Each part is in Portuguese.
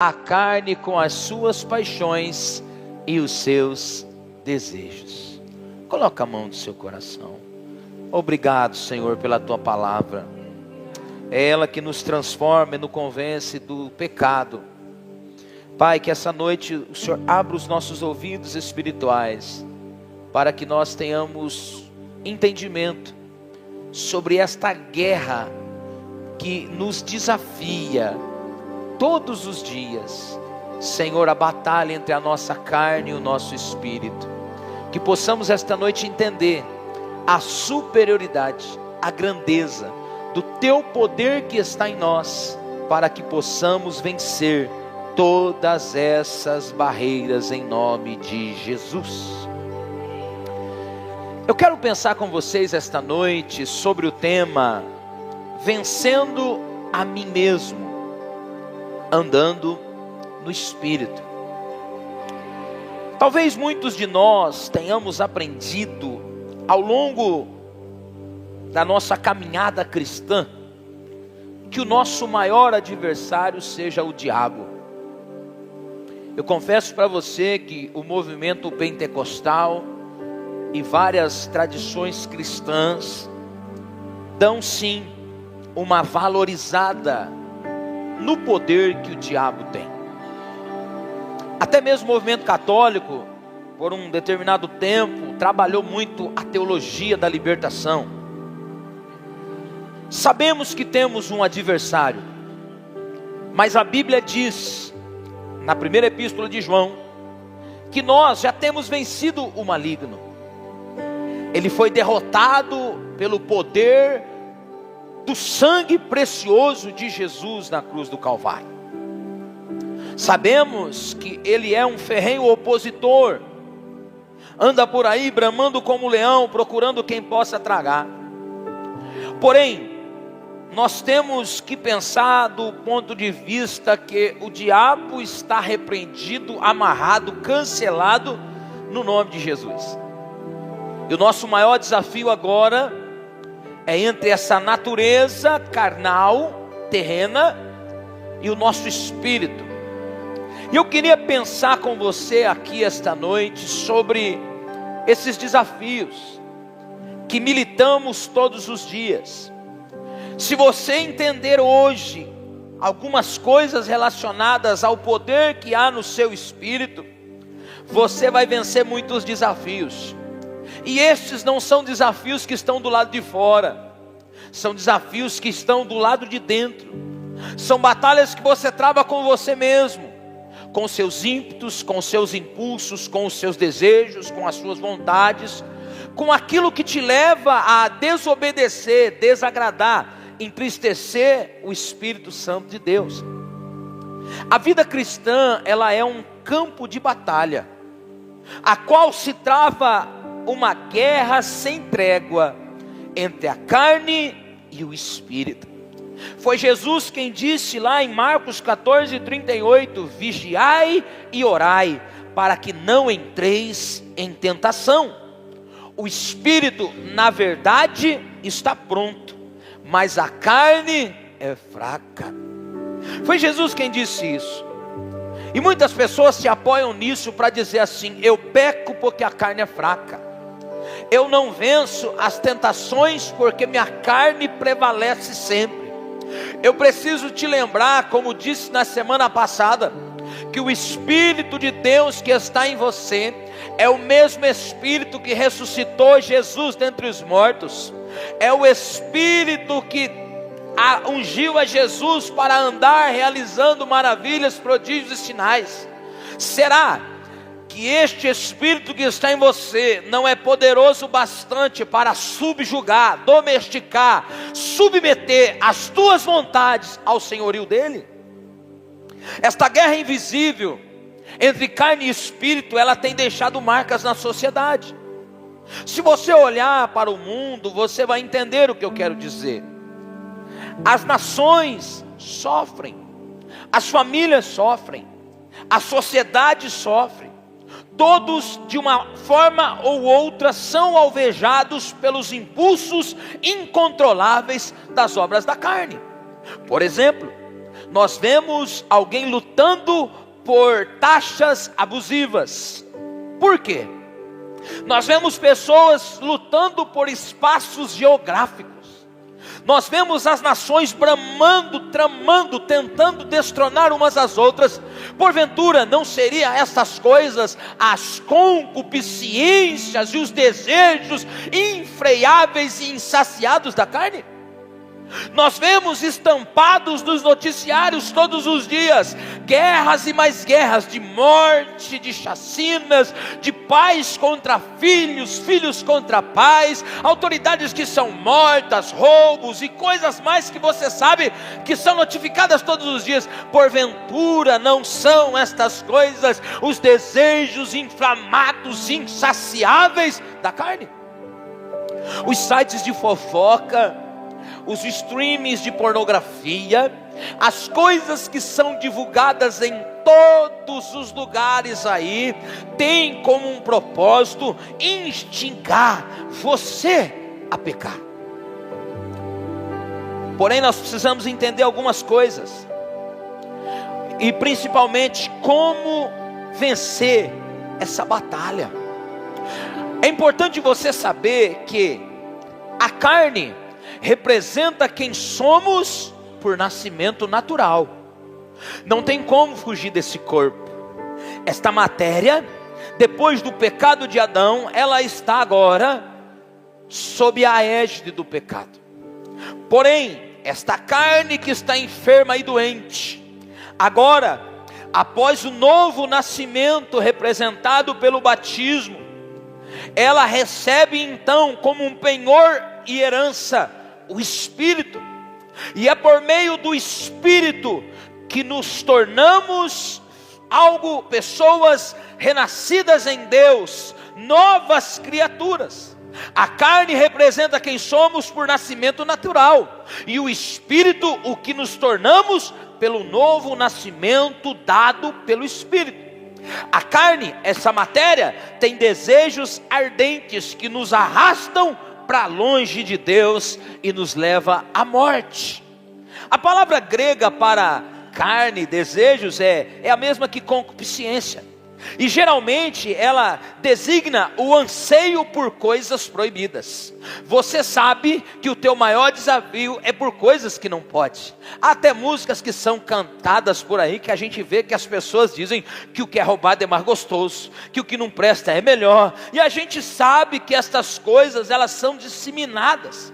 a carne com as suas paixões e os seus desejos. Coloca a mão no seu coração. Obrigado, Senhor, pela tua palavra. É ela que nos transforma e nos convence do pecado. Pai, que essa noite o Senhor abra os nossos ouvidos espirituais, para que nós tenhamos entendimento sobre esta guerra que nos desafia todos os dias. Senhor, a batalha entre a nossa carne e o nosso espírito. Que possamos esta noite entender a superioridade, a grandeza do teu poder que está em nós, para que possamos vencer todas essas barreiras em nome de Jesus. Eu quero pensar com vocês esta noite sobre o tema vencendo a mim mesmo, andando no Espírito. Talvez muitos de nós tenhamos aprendido ao longo da nossa caminhada cristã que o nosso maior adversário seja o diabo. Eu confesso para você que o movimento pentecostal e várias tradições cristãs dão sim uma valorizada no poder que o diabo tem. Até mesmo o movimento católico, por um determinado tempo, trabalhou muito a teologia da libertação. Sabemos que temos um adversário, mas a Bíblia diz, na primeira epístola de João, que nós já temos vencido o maligno. Ele foi derrotado pelo poder do sangue precioso de Jesus na cruz do Calvário. Sabemos que ele é um ferrenho opositor, anda por aí bramando como leão, procurando quem possa tragar. Porém, nós temos que pensar do ponto de vista que o diabo está repreendido, amarrado, cancelado no nome de Jesus. E o nosso maior desafio agora é entre essa natureza carnal, terrena, e o nosso espírito. E eu queria pensar com você aqui esta noite sobre esses desafios que militamos todos os dias. Se você entender hoje algumas coisas relacionadas ao poder que há no seu espírito, você vai vencer muitos desafios. E estes não são desafios que estão do lado de fora, são desafios que estão do lado de dentro. São batalhas que você trava com você mesmo, com seus ímpetos, com seus impulsos, com os seus desejos, com as suas vontades, com aquilo que te leva a desobedecer, desagradar, entristecer o Espírito Santo de Deus. A vida cristã, ela é um campo de batalha, a qual se trava uma guerra sem trégua entre a carne e o Espírito. Foi Jesus quem disse lá em Marcos 14:38, vigiai e orai, para que não entreis em tentação. O Espírito, na verdade, está pronto, mas a carne é fraca. Foi Jesus quem disse isso. E muitas pessoas se apoiam nisso para dizer assim: eu peco porque a carne é fraca. Eu não venço as tentações porque minha carne prevalece sempre. Eu preciso te lembrar, como disse na semana passada, que o Espírito de Deus que está em você é o mesmo Espírito que ressuscitou Jesus dentre os mortos. É o Espírito que ungiu a Jesus para andar realizando maravilhas, prodígios e sinais. Será que este Espírito que está em você não é poderoso bastante para subjugar, domesticar, submeter as tuas vontades ao senhorio dele? Esta guerra invisível entre carne e espírito, ela tem deixado marcas na sociedade. Se você olhar para o mundo, você vai entender o que eu quero dizer. As nações sofrem, as famílias sofrem, a sociedade sofre. Todos, de uma forma ou outra, são alvejados pelos impulsos incontroláveis das obras da carne. Por exemplo, nós vemos alguém lutando por taxas abusivas. Por quê? Nós vemos pessoas lutando por espaços geográficos. Nós vemos as nações bramando, tramando, tentando destronar umas às outras. Porventura, não seria essas coisas as concupiscências e os desejos infreáveis e insaciados da carne? Nós vemos estampados nos noticiários todos os dias, guerras e mais guerras, de morte, de chacinas, de pais contra filhos, filhos contra pais, autoridades que são mortas, roubos e coisas mais que você sabe que são notificadas todos os dias. Porventura não são estas coisas os desejos inflamados, insaciáveis da carne? Os sites de fofoca, os streams de pornografia, as coisas que são divulgadas em todos os lugares aí, tem como um propósito instigar você a pecar. Porém, nós precisamos entender algumas coisas, e principalmente como vencer essa batalha. É importante você saber que a carne representa quem somos por nascimento natural. Não tem como fugir desse corpo. Esta matéria, depois do pecado de Adão, ela está agora sob a égide do pecado. Porém, esta carne que está enferma e doente, agora, após o novo nascimento representado pelo batismo, ela recebe então como um penhor e herança o Espírito, e é por meio do Espírito que nos tornamos pessoas renascidas em Deus, novas criaturas. A carne representa quem somos por nascimento natural, e o Espírito o que nos tornamos pelo novo nascimento dado pelo Espírito. A carne, essa matéria, tem desejos ardentes que nos arrastam para longe de Deus e nos leva à morte. A palavra grega para carne, desejos, é a mesma que concupiscência, e geralmente ela designa o anseio por coisas proibidas. Você sabe que o teu maior desafio é por coisas que não pode. Há até músicas que são cantadas por aí, que a gente vê que as pessoas dizem que o que é roubado é mais gostoso, que o que não presta é melhor, e a gente sabe que estas coisas elas são disseminadas.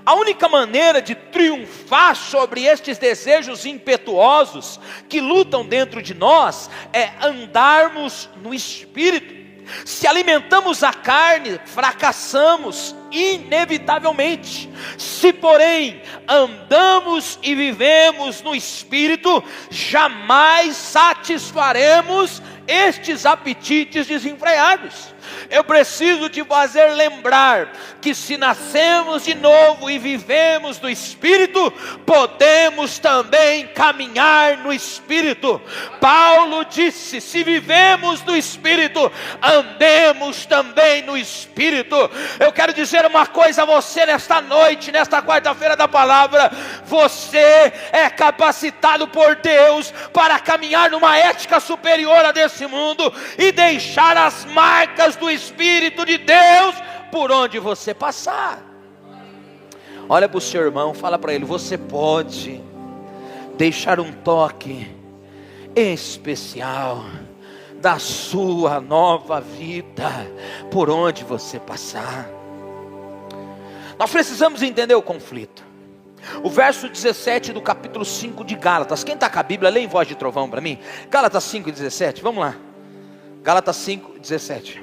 A única maneira de triunfar sobre estes desejos impetuosos que lutam dentro de nós é andarmos no Espírito. Se alimentamos a carne, fracassamos inevitavelmente. Se porém andamos e vivemos no Espírito, jamais satisfaremos estes apetites desenfreados. Eu preciso te fazer lembrar que se nascemos de novo e vivemos no Espírito, podemos também caminhar no Espírito. Paulo disse: se vivemos no Espírito, andemos também no Espírito. Eu quero dizer uma coisa a você nesta noite, nesta quarta-feira da palavra: você é capacitado por Deus para caminhar numa ética superior a desse mundo e deixar as marcas do Espírito de Deus por onde você passar. Olha para o seu irmão, fala para ele: você pode deixar um toque especial da sua nova vida por onde você passar. Nós precisamos entender o conflito. O verso 17 do capítulo 5 de Gálatas. Quem está com a Bíblia, lê em voz de trovão para mim. Gálatas 5:17, vamos lá. Gálatas 5:17.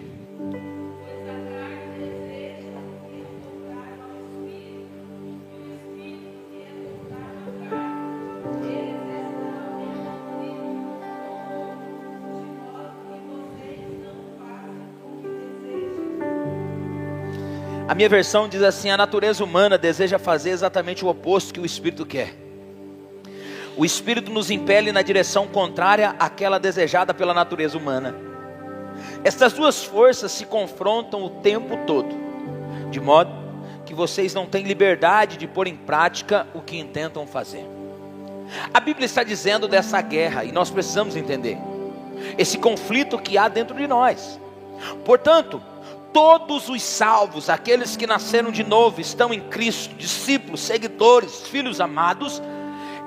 A minha versão diz assim: a natureza humana deseja fazer exatamente o oposto que o Espírito quer. O Espírito nos impele na direção contrária àquela desejada pela natureza humana. Estas duas forças se confrontam o tempo todo, de modo que vocês não têm liberdade de pôr em prática o que intentam fazer. A Bíblia está dizendo dessa guerra, e nós precisamos entender esse conflito que há dentro de nós. Portanto, todos os salvos, aqueles que nasceram de novo, estão em Cristo, discípulos, seguidores, filhos amados,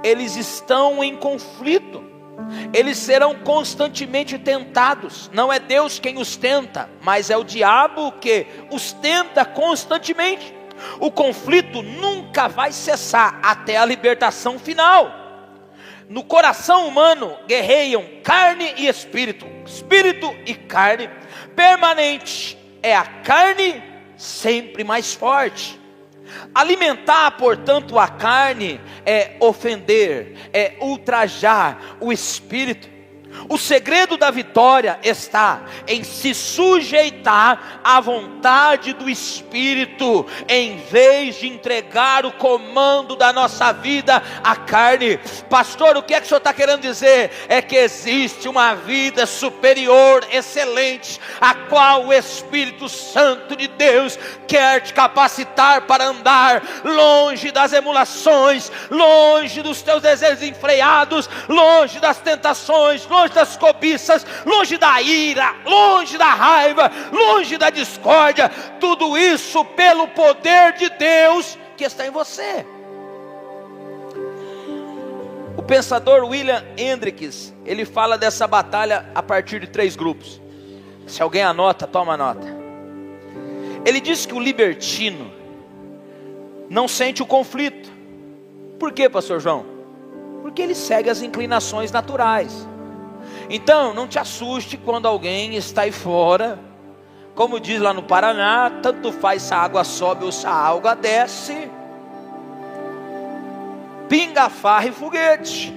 eles estão em conflito. Eles serão constantemente tentados. Não é Deus quem os tenta, mas é o diabo que os tenta constantemente. O conflito nunca vai cessar até a libertação final. No coração humano guerreiam carne e espírito, espírito e carne. Permanente é a carne sempre mais forte. Alimentar, portanto, a carne é ofender, é ultrajar o espírito. O segredo da vitória está em se sujeitar à vontade do Espírito, em vez de entregar o comando da nossa vida à carne. Pastor, o que é que o senhor está querendo dizer? É que existe uma vida superior, excelente, a qual o Espírito Santo de Deus quer te capacitar para andar longe das emulações, longe dos teus desejos enfreados, longe das tentações, longe das cobiças, longe da ira, longe da raiva, longe da discórdia. Tudo isso pelo poder de Deus que está em você. O pensador William Hendricks, ele fala dessa batalha a partir de 3 grupos. Se alguém anota, toma nota. Ele diz que o libertino não sente o conflito. Por quê, pastor João? Porque ele segue as inclinações naturais. Então, não te assuste quando alguém está aí fora. Como diz lá no Paraná, tanto faz se a água sobe ou se a água desce. Pinga, farra e foguete.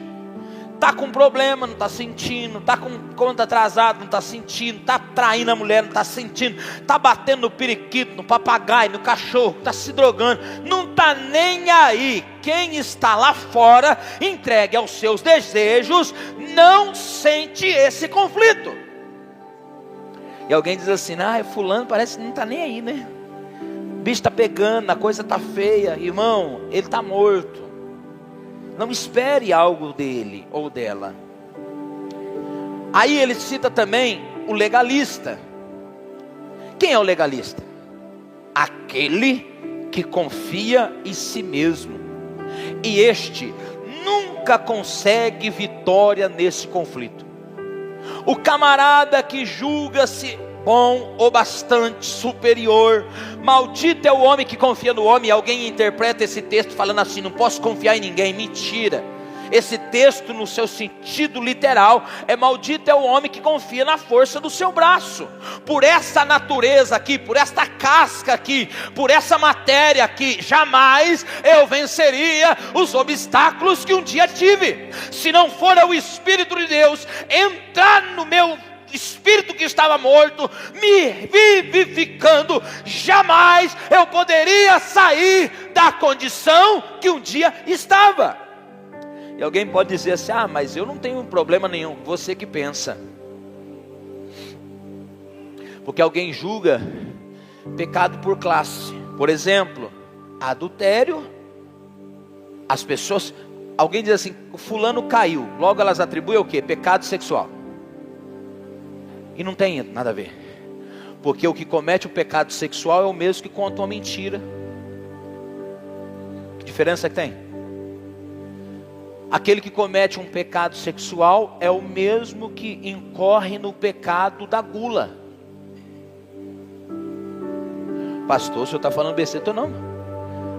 Está com problema, não está sentindo. Está com conta atrasada, não está sentindo. Está traindo a mulher, não está sentindo. Está batendo no periquito, no papagaio, no cachorro. Está se drogando, não está nem aí. Quem está lá fora, entregue aos seus desejos, não sente esse conflito. E alguém diz assim: fulano parece que não está nem aí, né? O bicho está pegando, a coisa está feia. Irmão, ele está morto. Não espere algo dele ou dela. Aí ele cita também o legalista. Quem é o legalista? Aquele que confia em si mesmo. E este nunca consegue vitória nesse conflito. O camarada que julga-se bom ou bastante superior. Maldito é o homem que confia no homem. Alguém interpreta esse texto falando assim: não posso confiar em ninguém. Mentira. Esse texto, no seu sentido literal, é: maldito é o homem que confia na força do seu braço. Por essa natureza aqui, por esta casca aqui, por essa matéria aqui, jamais eu venceria os obstáculos que um dia tive. Se não for o Espírito de Deus entrar no meu espírito que estava morto, me vivificando, jamais eu poderia sair da condição que um dia estava. E alguém pode dizer assim: mas eu não tenho problema nenhum. Você que pensa. Porque alguém julga pecado por classe. Por exemplo, adultério. As pessoas, alguém diz assim: o fulano caiu. Logo elas atribuem o quê? Pecado sexual. E não tem nada a ver. Porque o que comete o pecado sexual é o mesmo que conta uma mentira. Que diferença que tem? Aquele que comete um pecado sexual é o mesmo que incorre no pecado da gula. Pastor, o senhor está falando besteira? Não,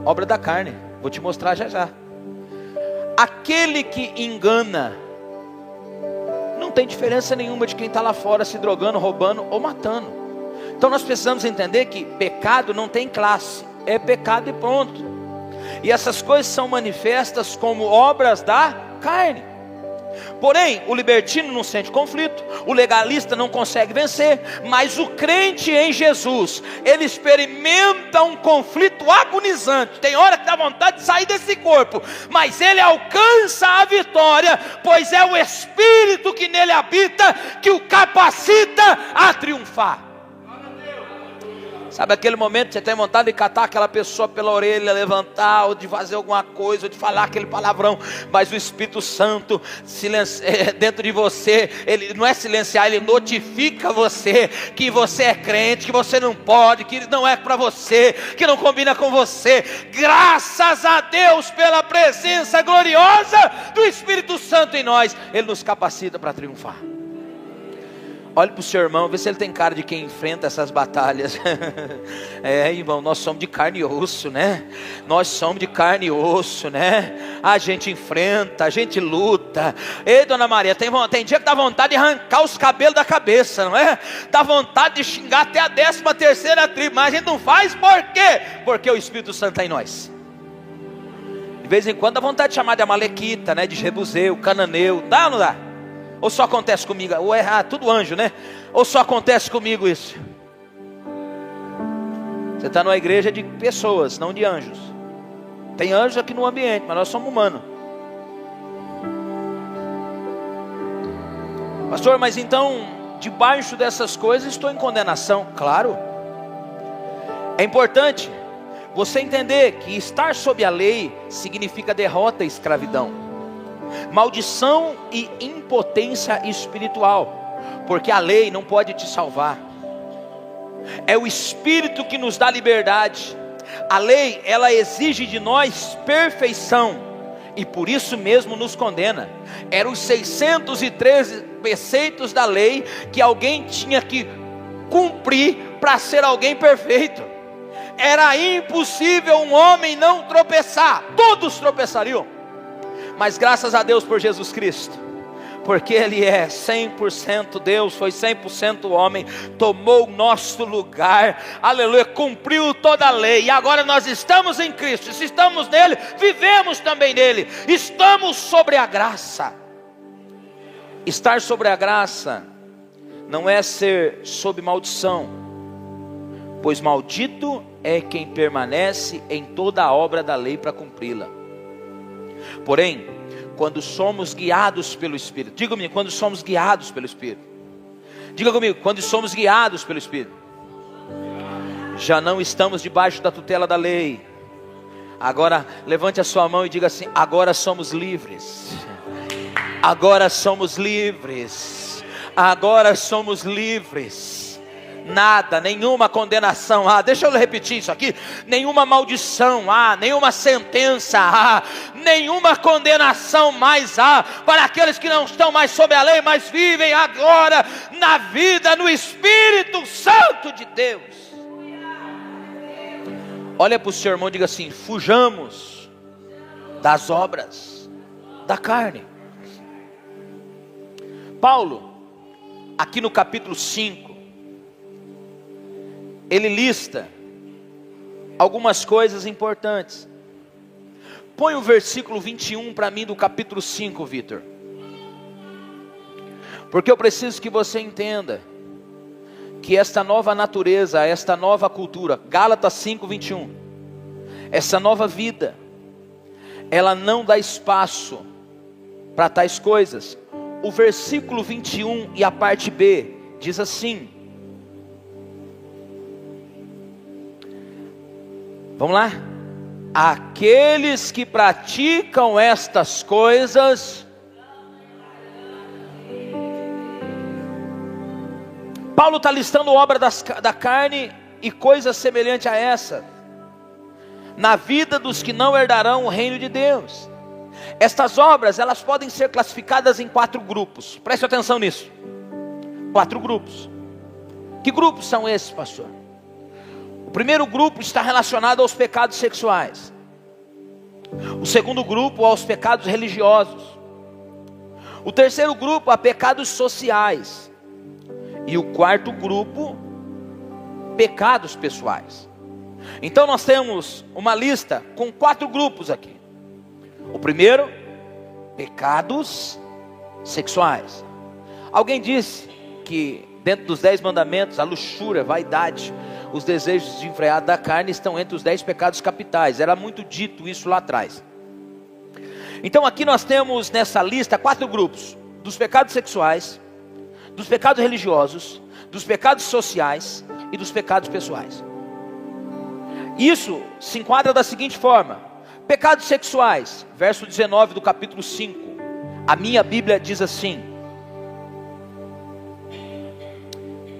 obra da carne. Vou te mostrar já já. Aquele que engana não tem diferença nenhuma de quem está lá fora se drogando, roubando ou matando. Então nós precisamos entender que pecado não tem classe, é pecado e pronto. E essas coisas são manifestas como obras da carne. Porém, o libertino não sente conflito, o legalista não consegue vencer, mas o crente em Jesus, ele experimenta um conflito agonizante. Tem hora que dá vontade de sair desse corpo, mas ele alcança a vitória, pois é o Espírito que nele habita, que o capacita a triunfar. Sabe aquele momento que você tem vontade de catar aquela pessoa pela orelha, levantar, ou de fazer alguma coisa, ou de falar aquele palavrão, mas o Espírito Santo dentro de você, ele não é silenciar, ele notifica você que você é crente, que você não pode, que não é para você, que não combina com você. Graças a Deus pela presença gloriosa do Espírito Santo em nós, ele nos capacita para triunfar. Olhe para o seu irmão, vê se ele tem cara de quem enfrenta essas batalhas. Irmão, nós somos de carne e osso, né? Nós somos de carne e osso, né? A gente enfrenta, a gente luta. Ei, dona Maria, tem dia que dá vontade de arrancar os cabelos da cabeça, não é? Dá vontade de xingar até a 13ª tribo, mas a gente não faz por quê? Porque o Espírito Santo está em nós. De vez em quando dá vontade de chamar de amalequita, né? De jebuseu, cananeu, dá ou não dá? Ou só acontece comigo? Ou é tudo anjo, né? Ou só acontece comigo isso? Você está numa igreja de pessoas, não de anjos. Tem anjos aqui no ambiente, mas nós somos humanos. Pastor, mas então, debaixo dessas coisas estou em condenação. Claro. É importante você entender que estar sob a lei significa derrota e escravidão, maldição e impotência espiritual, porque a lei não pode te salvar. É o Espírito que nos dá liberdade. A lei, ela exige de nós perfeição, e por isso mesmo nos condena. Eram os 613 preceitos da lei que alguém tinha que cumprir para ser alguém perfeito. Era impossível um homem não tropeçar, todos tropeçariam. Mas graças a Deus por Jesus Cristo, porque Ele é 100% Deus, foi 100% homem, tomou o nosso lugar, aleluia, cumpriu toda a lei, e agora nós estamos em Cristo, se estamos nele, vivemos também nele, estamos sobre a graça. Estar sobre a graça não é ser sob maldição, pois maldito é quem permanece em toda a obra da lei para cumpri-la. Porém, quando somos guiados pelo Espírito, diga comigo, quando somos guiados pelo Espírito, diga comigo, quando somos guiados pelo Espírito, já não estamos debaixo da tutela da lei. Agora, levante a sua mão e diga assim: agora somos livres, agora somos livres, agora somos livres. Nada, nenhuma condenação há. Deixa eu repetir isso aqui. Nenhuma maldição há, nenhuma sentença há, nenhuma condenação mais há para aqueles que não estão mais sob a lei, mas vivem agora na vida, no Espírito Santo de Deus. Olha para o seu irmão e diga assim: fujamos das obras da carne. Paulo, aqui no capítulo 5, ele lista algumas coisas importantes. Põe o versículo 21 para mim do capítulo 5, Vitor. Porque eu preciso que você entenda que esta nova natureza, esta nova cultura, Gálatas 5, 21, essa nova vida, ela não dá espaço para tais coisas. O versículo 21 e a parte B diz assim, vamos lá? Aqueles que praticam estas coisas, Paulo está listando obra da carne e coisas semelhantes a essa, na vida dos que não herdarão o reino de Deus. Estas obras, elas podem ser classificadas em 4 grupos, preste atenção nisso, 4 grupos. Que grupos são esses, pastor? O primeiro grupo está relacionado aos pecados sexuais. O segundo grupo aos pecados religiosos. O terceiro grupo a pecados sociais. E o quarto grupo, pecados pessoais. Então nós temos uma lista com 4 grupos aqui. O primeiro, pecados sexuais. Alguém disse que dentro dos 10 mandamentos, a luxúria, a vaidade, os desejos desenfreados da carne estão entre os 10 pecados capitais. Era muito dito isso lá atrás. Então aqui nós temos nessa lista 4 grupos: dos pecados sexuais, dos pecados religiosos, dos pecados sociais e dos pecados pessoais. Isso se enquadra da seguinte forma: pecados sexuais, verso 19 do capítulo 5. A minha Bíblia diz assim: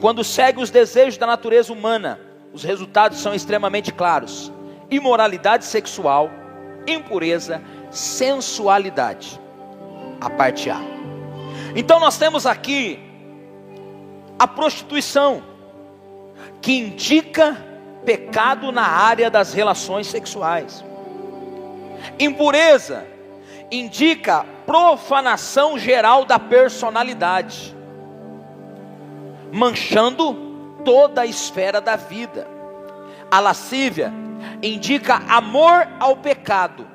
quando segue os desejos da natureza humana, os resultados são extremamente claros: imoralidade sexual, impureza, sensualidade. A parte A. Então nós temos aqui a prostituição, que indica pecado na área das relações sexuais. Impureza indica profanação geral da personalidade, manchando toda a esfera da vida. A lascívia indica amor ao pecado,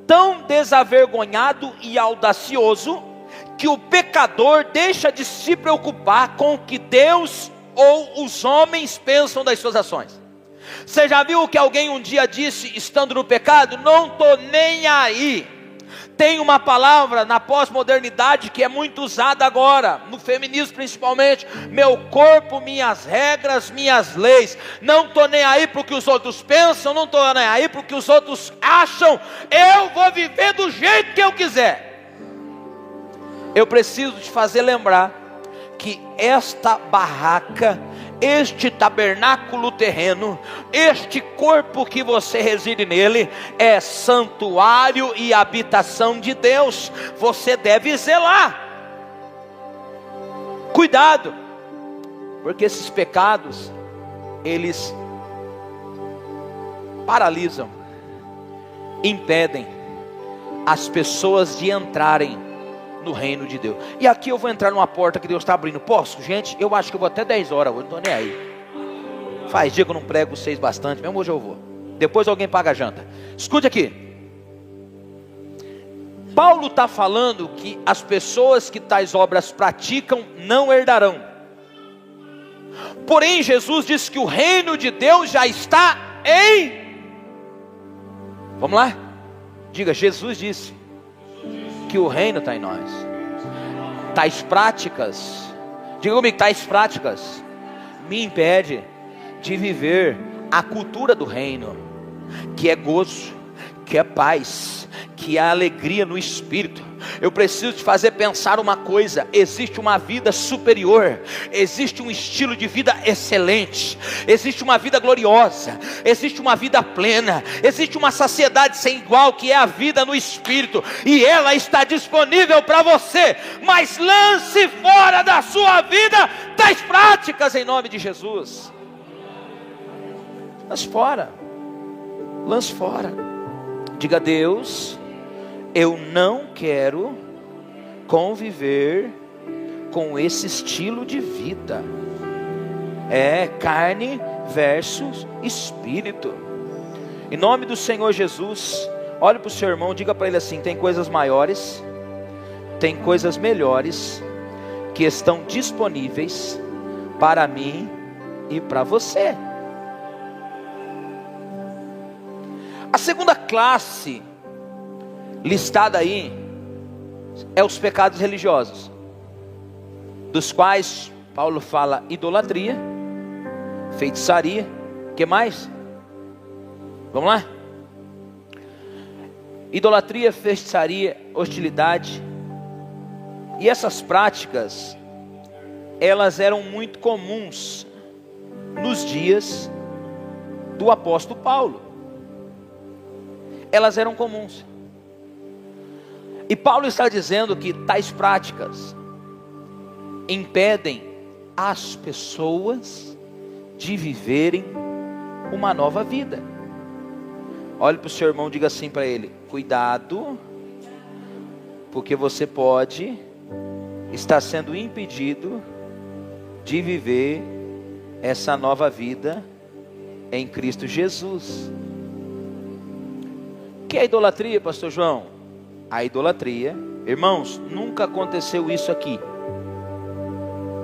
tão desavergonhado e audacioso, que o pecador deixa de se preocupar com o que Deus ou os homens pensam das suas ações. Você já viu que alguém um dia disse, estando no pecado: não estou nem aí? Tem uma palavra na pós-modernidade que é muito usada agora, no feminismo principalmente: meu corpo, minhas regras, minhas leis. Não estou nem aí para o que os outros pensam, não estou nem aí para o que os outros acham, eu vou viver do jeito que eu quiser. Eu preciso te fazer lembrar que esta barraca, este tabernáculo terreno, este corpo que você reside nele, é santuário e habitação de Deus. Você deve zelar. Cuidado, porque esses pecados, eles paralisam, impedem as pessoas de entrarem no reino de Deus. E aqui eu vou entrar numa porta que Deus está abrindo. Posso, gente? Eu acho que eu vou até 10 horas hoje, não estou nem aí. Faz dia que eu não prego vocês bastante, mesmo hoje eu vou. Depois alguém paga a janta. Escute aqui. Paulo está falando que as pessoas que tais obras praticam não herdarão. Porém Jesus disse que o reino de Deus já está em... Vamos lá? Diga: Jesus disse que o reino está em nós. Tais práticas, diga comigo, tais práticas me impede de viver a cultura do reino, que é gozo, que é paz, que é alegria no espírito. Eu preciso te fazer pensar uma coisa: existe uma vida superior, existe um estilo de vida excelente, existe uma vida gloriosa, existe uma vida plena, existe uma saciedade sem igual, que é a vida no espírito, e ela está disponível para você. Mas lance fora da sua vida tais práticas em nome de Jesus. Lance fora, lance fora. Diga: Deus, eu não quero conviver com esse estilo de vida. É carne versus espírito. Em nome do Senhor Jesus, olhe para o seu irmão, diga para ele assim: tem coisas maiores, tem coisas melhores que estão disponíveis para mim e para você. A segunda classe listada aí é os pecados religiosos, dos quais Paulo fala: idolatria, feitiçaria, que mais? Vamos lá? Idolatria, feitiçaria, hostilidade. E essas práticas, elas eram muito comuns nos dias do apóstolo Paulo. Elas eram comuns. E Paulo está dizendo que tais práticas impedem as pessoas de viverem uma nova vida. Olhe para o seu irmão e diga assim para ele: cuidado, porque você pode estar sendo impedido de viver essa nova vida em Cristo Jesus. O que é idolatria, pastor João? A idolatria, irmãos, nunca aconteceu isso aqui,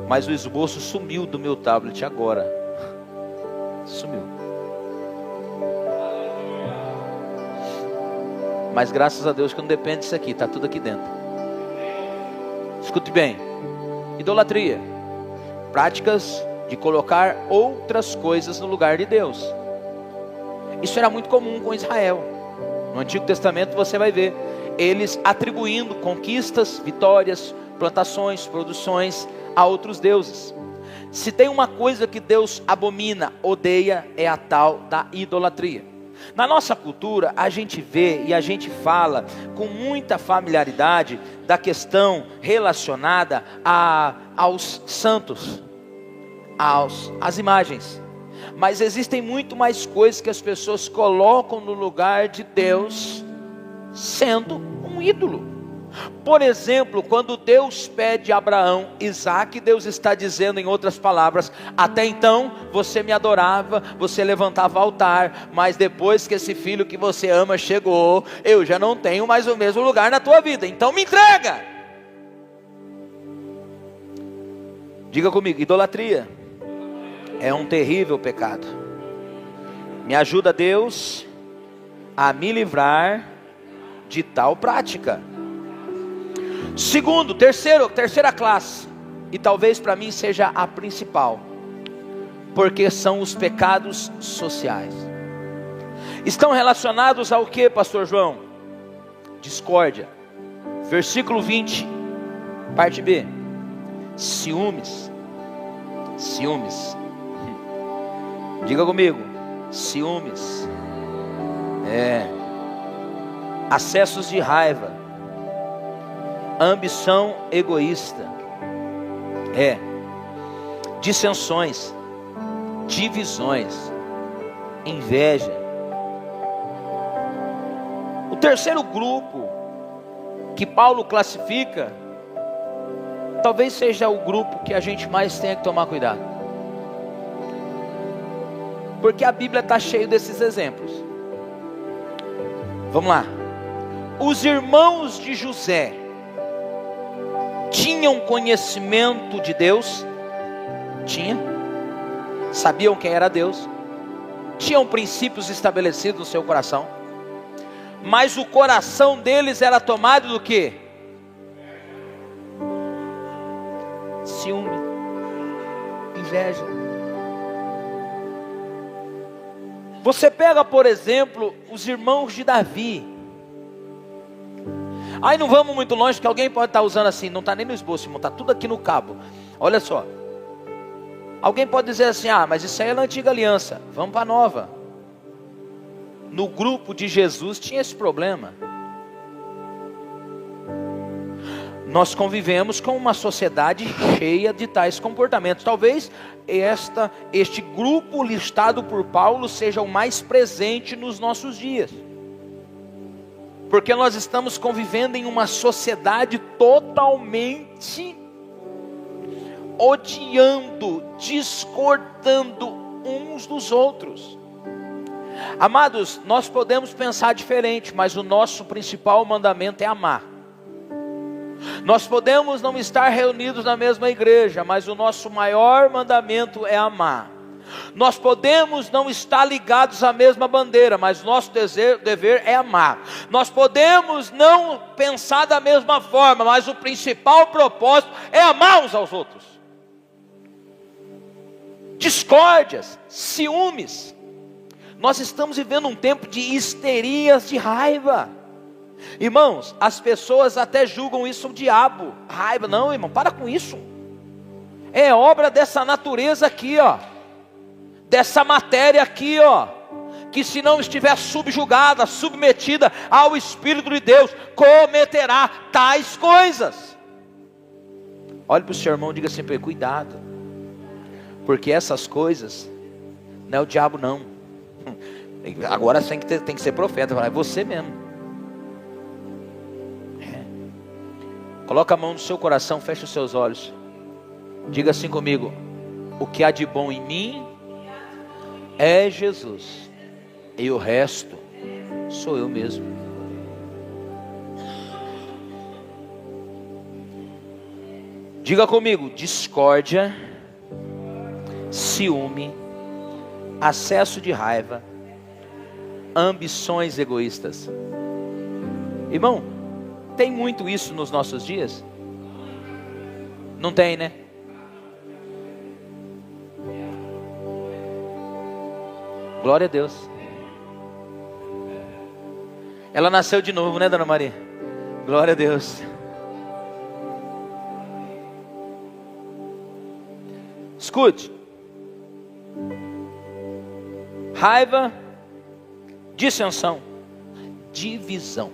mas o esboço sumiu do meu tablet agora. Sumiu. Mas graças a Deus que não depende disso aqui, está tudo aqui dentro. Escute bem: idolatria, práticas de colocar outras coisas no lugar de Deus. Isso era muito comum com Israel. No Antigo Testamento você vai ver eles atribuindo conquistas, vitórias, plantações, produções a outros deuses. Se tem uma coisa que Deus abomina, odeia, é a tal da idolatria. Na nossa cultura, a gente vê e a gente fala com muita familiaridade da questão relacionada aos santos, às imagens. Mas existem muito mais coisas que as pessoas colocam no lugar de Deus, sendo um ídolo. Por exemplo, quando Deus pede a Abraão Isaque, Deus está dizendo em outras palavras: até então você me adorava, você levantava altar, mas depois que esse filho que você ama chegou, eu já não tenho mais o mesmo lugar na tua vida, então me entrega. Diga comigo, idolatria é um terrível pecado. Me ajuda, Deus, a me livrar de tal prática. Segundo, terceira classe, e talvez para mim seja a principal, porque são os pecados sociais. Estão relacionados ao que, pastor João? Discórdia. Versículo 20, parte B. Ciúmes. Diga comigo, ciúmes. Acessos de raiva, ambição egoísta, dissensões, divisões, inveja. O terceiro grupo que Paulo classifica, talvez seja o grupo que a gente mais tenha que tomar cuidado, porque a Bíblia está cheia desses exemplos. Vamos lá. Os irmãos de José tinham conhecimento de Deus? Tinha. Sabiam quem era Deus? Tinham princípios estabelecidos no seu coração? Mas o coração deles era tomado do quê? Ciúme, inveja. Você pega, por exemplo, os irmãos de Davi. Aí não vamos muito longe, que alguém pode estar usando assim, não está nem no esboço, irmão, está tudo aqui no cabo. Olha só. Alguém pode dizer assim: ah, mas isso aí é na antiga aliança, vamos para a nova. No grupo de Jesus tinha esse problema. Nós convivemos com uma sociedade cheia de tais comportamentos. Talvez este grupo listado por Paulo seja o mais presente nos nossos dias. Porque nós estamos convivendo em uma sociedade totalmente odiando, discordando uns dos outros. Amados, nós podemos pensar diferente, mas o nosso principal mandamento é amar. Nós podemos não estar reunidos na mesma igreja, mas o nosso maior mandamento é amar. Nós podemos não estar ligados à mesma bandeira, mas nosso dever é amar. Nós podemos não pensar da mesma forma, mas o principal propósito é amar uns aos outros. Discórdias, ciúmes. Nós estamos vivendo um tempo de histerias de raiva. Irmãos, as pessoas até julgam isso o diabo. Raiva, não, irmão, para com isso. É obra dessa natureza aqui, ó. Dessa matéria aqui, ó, que se não estiver subjugada, submetida ao Espírito de Deus, cometerá tais coisas. Olhe para o seu irmão e diga sempre: cuidado, porque essas coisas não é o diabo não. Agora tem que ser profeta, é você mesmo. Coloca a mão no seu coração, fecha os seus olhos, diga assim comigo: o que há de bom em mim é Jesus, e o resto sou eu mesmo. Diga comigo: discórdia, ciúme, acesso de raiva, ambições egoístas. Irmão, tem muito isso nos nossos dias? Não tem, né? Glória a Deus. Ela nasceu de novo, né, Dona Maria? Glória a Deus. Escute. Raiva, dissensão, divisão.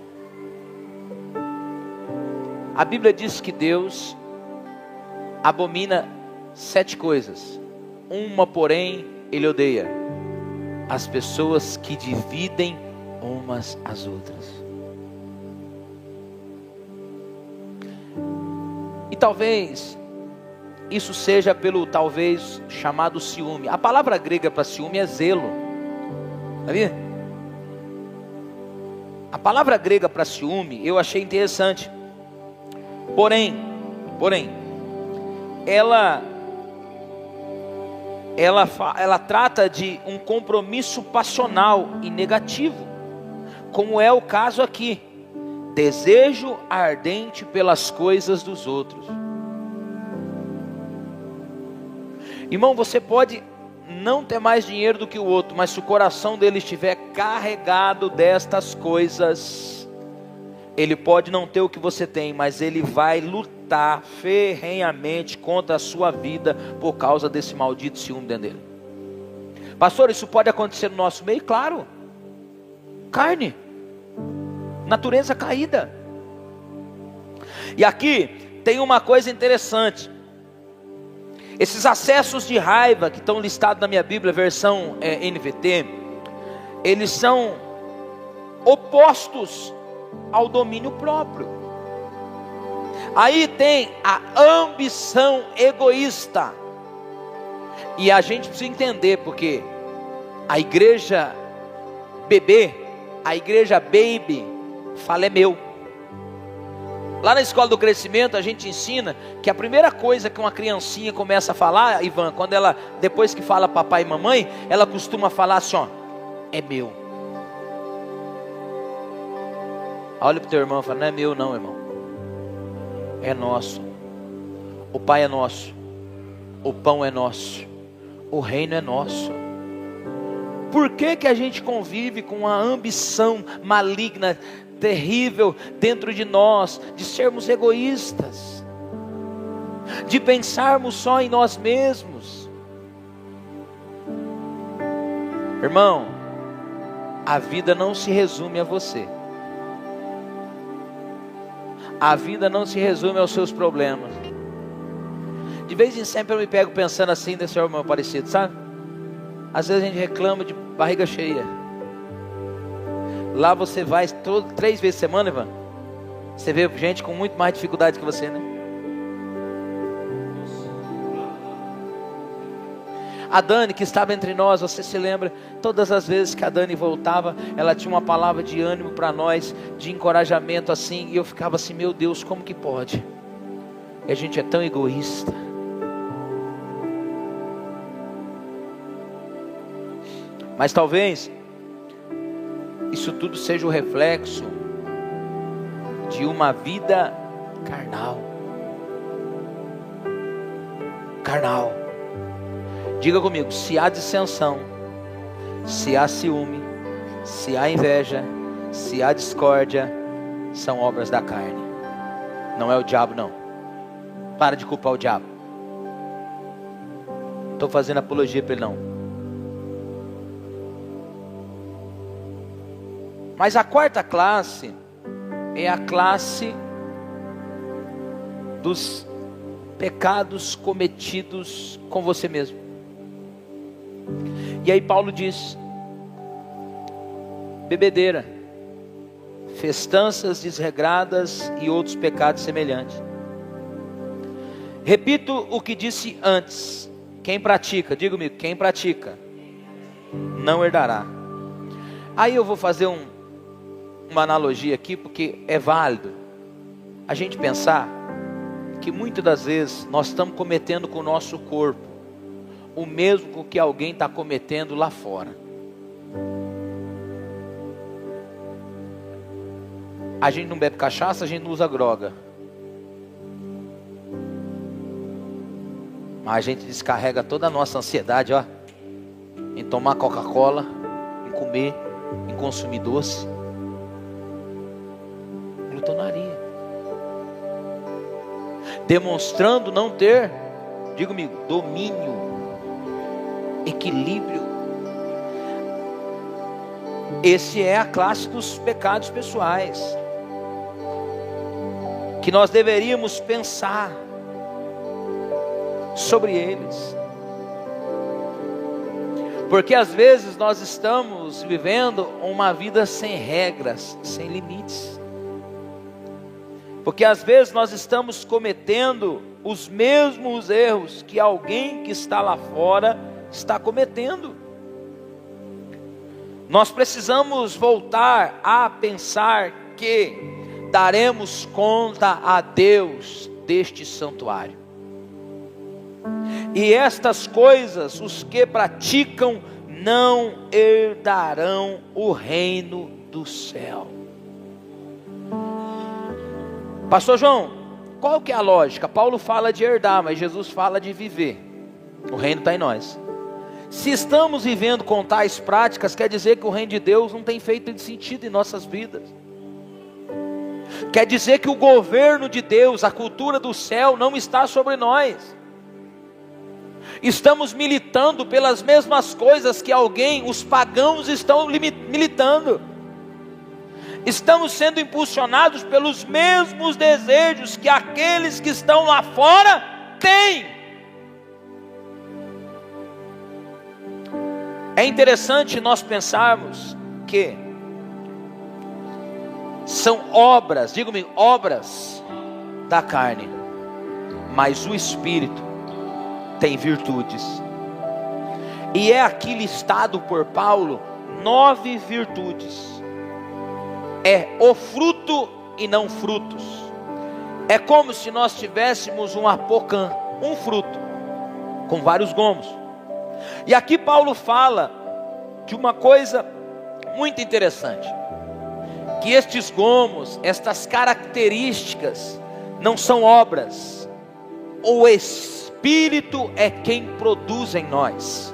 A Bíblia diz que Deus abomina 7 coisas. Uma, porém, Ele odeia: as pessoas que dividem umas às outras. E talvez isso seja pelo talvez chamado ciúme. A palavra grega para ciúme é zelo. Sabia? A palavra grega para ciúme eu achei interessante. Porém, ela trata de um compromisso passional e negativo, como é o caso aqui: desejo ardente pelas coisas dos outros. Irmão, você pode não ter mais dinheiro do que o outro, mas se o coração dele estiver carregado destas coisas, ele pode não ter o que você tem, mas ele vai lutar ferrenhamente contra a sua vida por causa desse maldito ciúme dentro dele. Pastor, isso pode acontecer no nosso meio? Claro. Carne, natureza caída. E aqui tem uma coisa interessante. Esses acessos de raiva que estão listados na minha Bíblia, versão NVT, eles são opostos ao domínio próprio. Aí tem a ambição egoísta. E a gente precisa entender, porque a igreja bebê, a igreja baby, fala é meu. Lá na escola do crescimento a gente ensina que a primeira coisa que uma criancinha começa a falar, Ivan, quando ela, depois que fala papai e mamãe, ela costuma falar assim, ó, é meu. Olha para o teu irmão e fala, não é meu não, irmão, é nosso. O pai é nosso, o pão é nosso, o reino é nosso. Por que que a gente convive com uma ambição maligna, terrível dentro de nós, de sermos egoístas, de pensarmos só em nós mesmos? Irmão, a vida não se resume a você. A vida não se resume aos seus problemas. De vez em sempre eu me pego pensando assim desse irmão parecido, sabe? Às vezes a gente reclama de barriga cheia. Lá você vai 3 vezes por semana, Ivan. Você vê gente com muito mais dificuldade que você, né? A Dani, que estava entre nós, você se lembra? Todas as vezes que a Dani voltava, ela tinha uma palavra de ânimo para nós, de encorajamento assim, e eu ficava assim, meu Deus, como que pode? E a gente é tão egoísta. Mas talvez isso tudo seja o reflexo de uma vida carnal. Carnal. Diga comigo, se há dissensão, se há ciúme, se há inveja, se há discórdia, são obras da carne. Não é o diabo não. Para de culpar o diabo. Estou fazendo apologia para ele não. Mas a quarta classe é a classe dos pecados cometidos com você mesmo. E aí Paulo diz: bebedeira, festanças desregradas e outros pecados semelhantes. Repito o que disse antes: quem pratica, diga comigo, quem pratica não herdará. Aí eu vou fazer uma analogia aqui, porque é válido a gente pensar que muitas das vezes nós estamos cometendo com o nosso corpo o mesmo que alguém está cometendo lá fora. A gente não bebe cachaça, a gente não usa droga, mas a gente descarrega toda a nossa ansiedade, ó, em tomar Coca-Cola, em comer, em consumir doce. demonstrando não ter, diga comigo, domínio, equilíbrio. Esse é a classe dos pecados pessoais, que nós deveríamos pensar sobre eles, porque às vezes nós estamos vivendo uma vida sem regras, sem limites, porque às vezes nós estamos cometendo os mesmos erros que alguém que está lá fora está cometendo. Nós precisamos voltar a pensar que daremos conta a Deus deste santuário. E estas coisas, os que praticam, não herdarão o reino do céu. Pastor João, qual que é a lógica? Paulo fala de herdar, mas Jesus fala de viver. O reino está em nós. Se estamos vivendo com tais práticas, quer dizer que o reino de Deus não tem feito sentido em nossas vidas. Quer dizer que o governo de Deus, a cultura do céu não está sobre nós. Estamos militando pelas mesmas coisas que os pagãos estão militando. Estamos sendo impulsionados pelos mesmos desejos que aqueles que estão lá fora têm. É interessante nós pensarmos que são obras, diga-me, obras da carne, mas o Espírito tem virtudes. E é aqui listado por Paulo 9 virtudes. É o fruto e não frutos. É como se nós tivéssemos um apocã, um fruto, com vários gomos. E aqui Paulo fala de uma coisa muito interessante, que estes gomos, estas características, não são obras. O Espírito é quem produz em nós.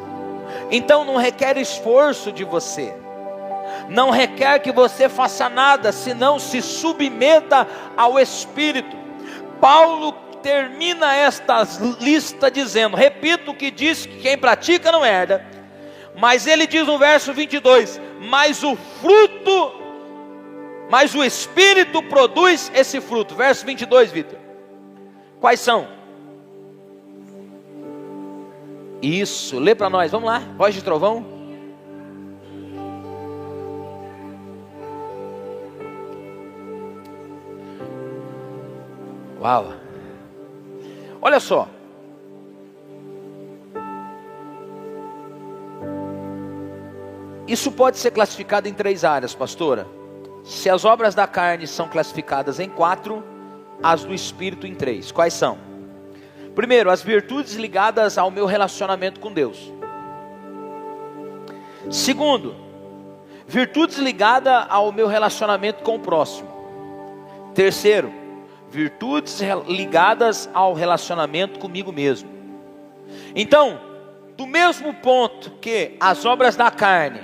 Então não requer esforço de você, não requer que você faça nada, senão se submeta ao Espírito. Paulo termina esta lista dizendo, repito o que diz, que quem pratica não herda, mas ele diz no verso 22, mas o Espírito produz esse fruto. Verso 22, Vitor, quais são? Isso, lê para nós, vamos lá, voz de trovão. Uau, olha só, isso pode ser classificado em 3 áreas, pastora. Se as obras da carne são classificadas em 4, as do Espírito em 3. Quais são? Primeiro, as virtudes ligadas ao meu relacionamento com Deus. Segundo, virtudes ligadas ao meu relacionamento com o próximo. Terceiro, virtudes ligadas ao relacionamento comigo mesmo. Então, do mesmo ponto que as obras da carne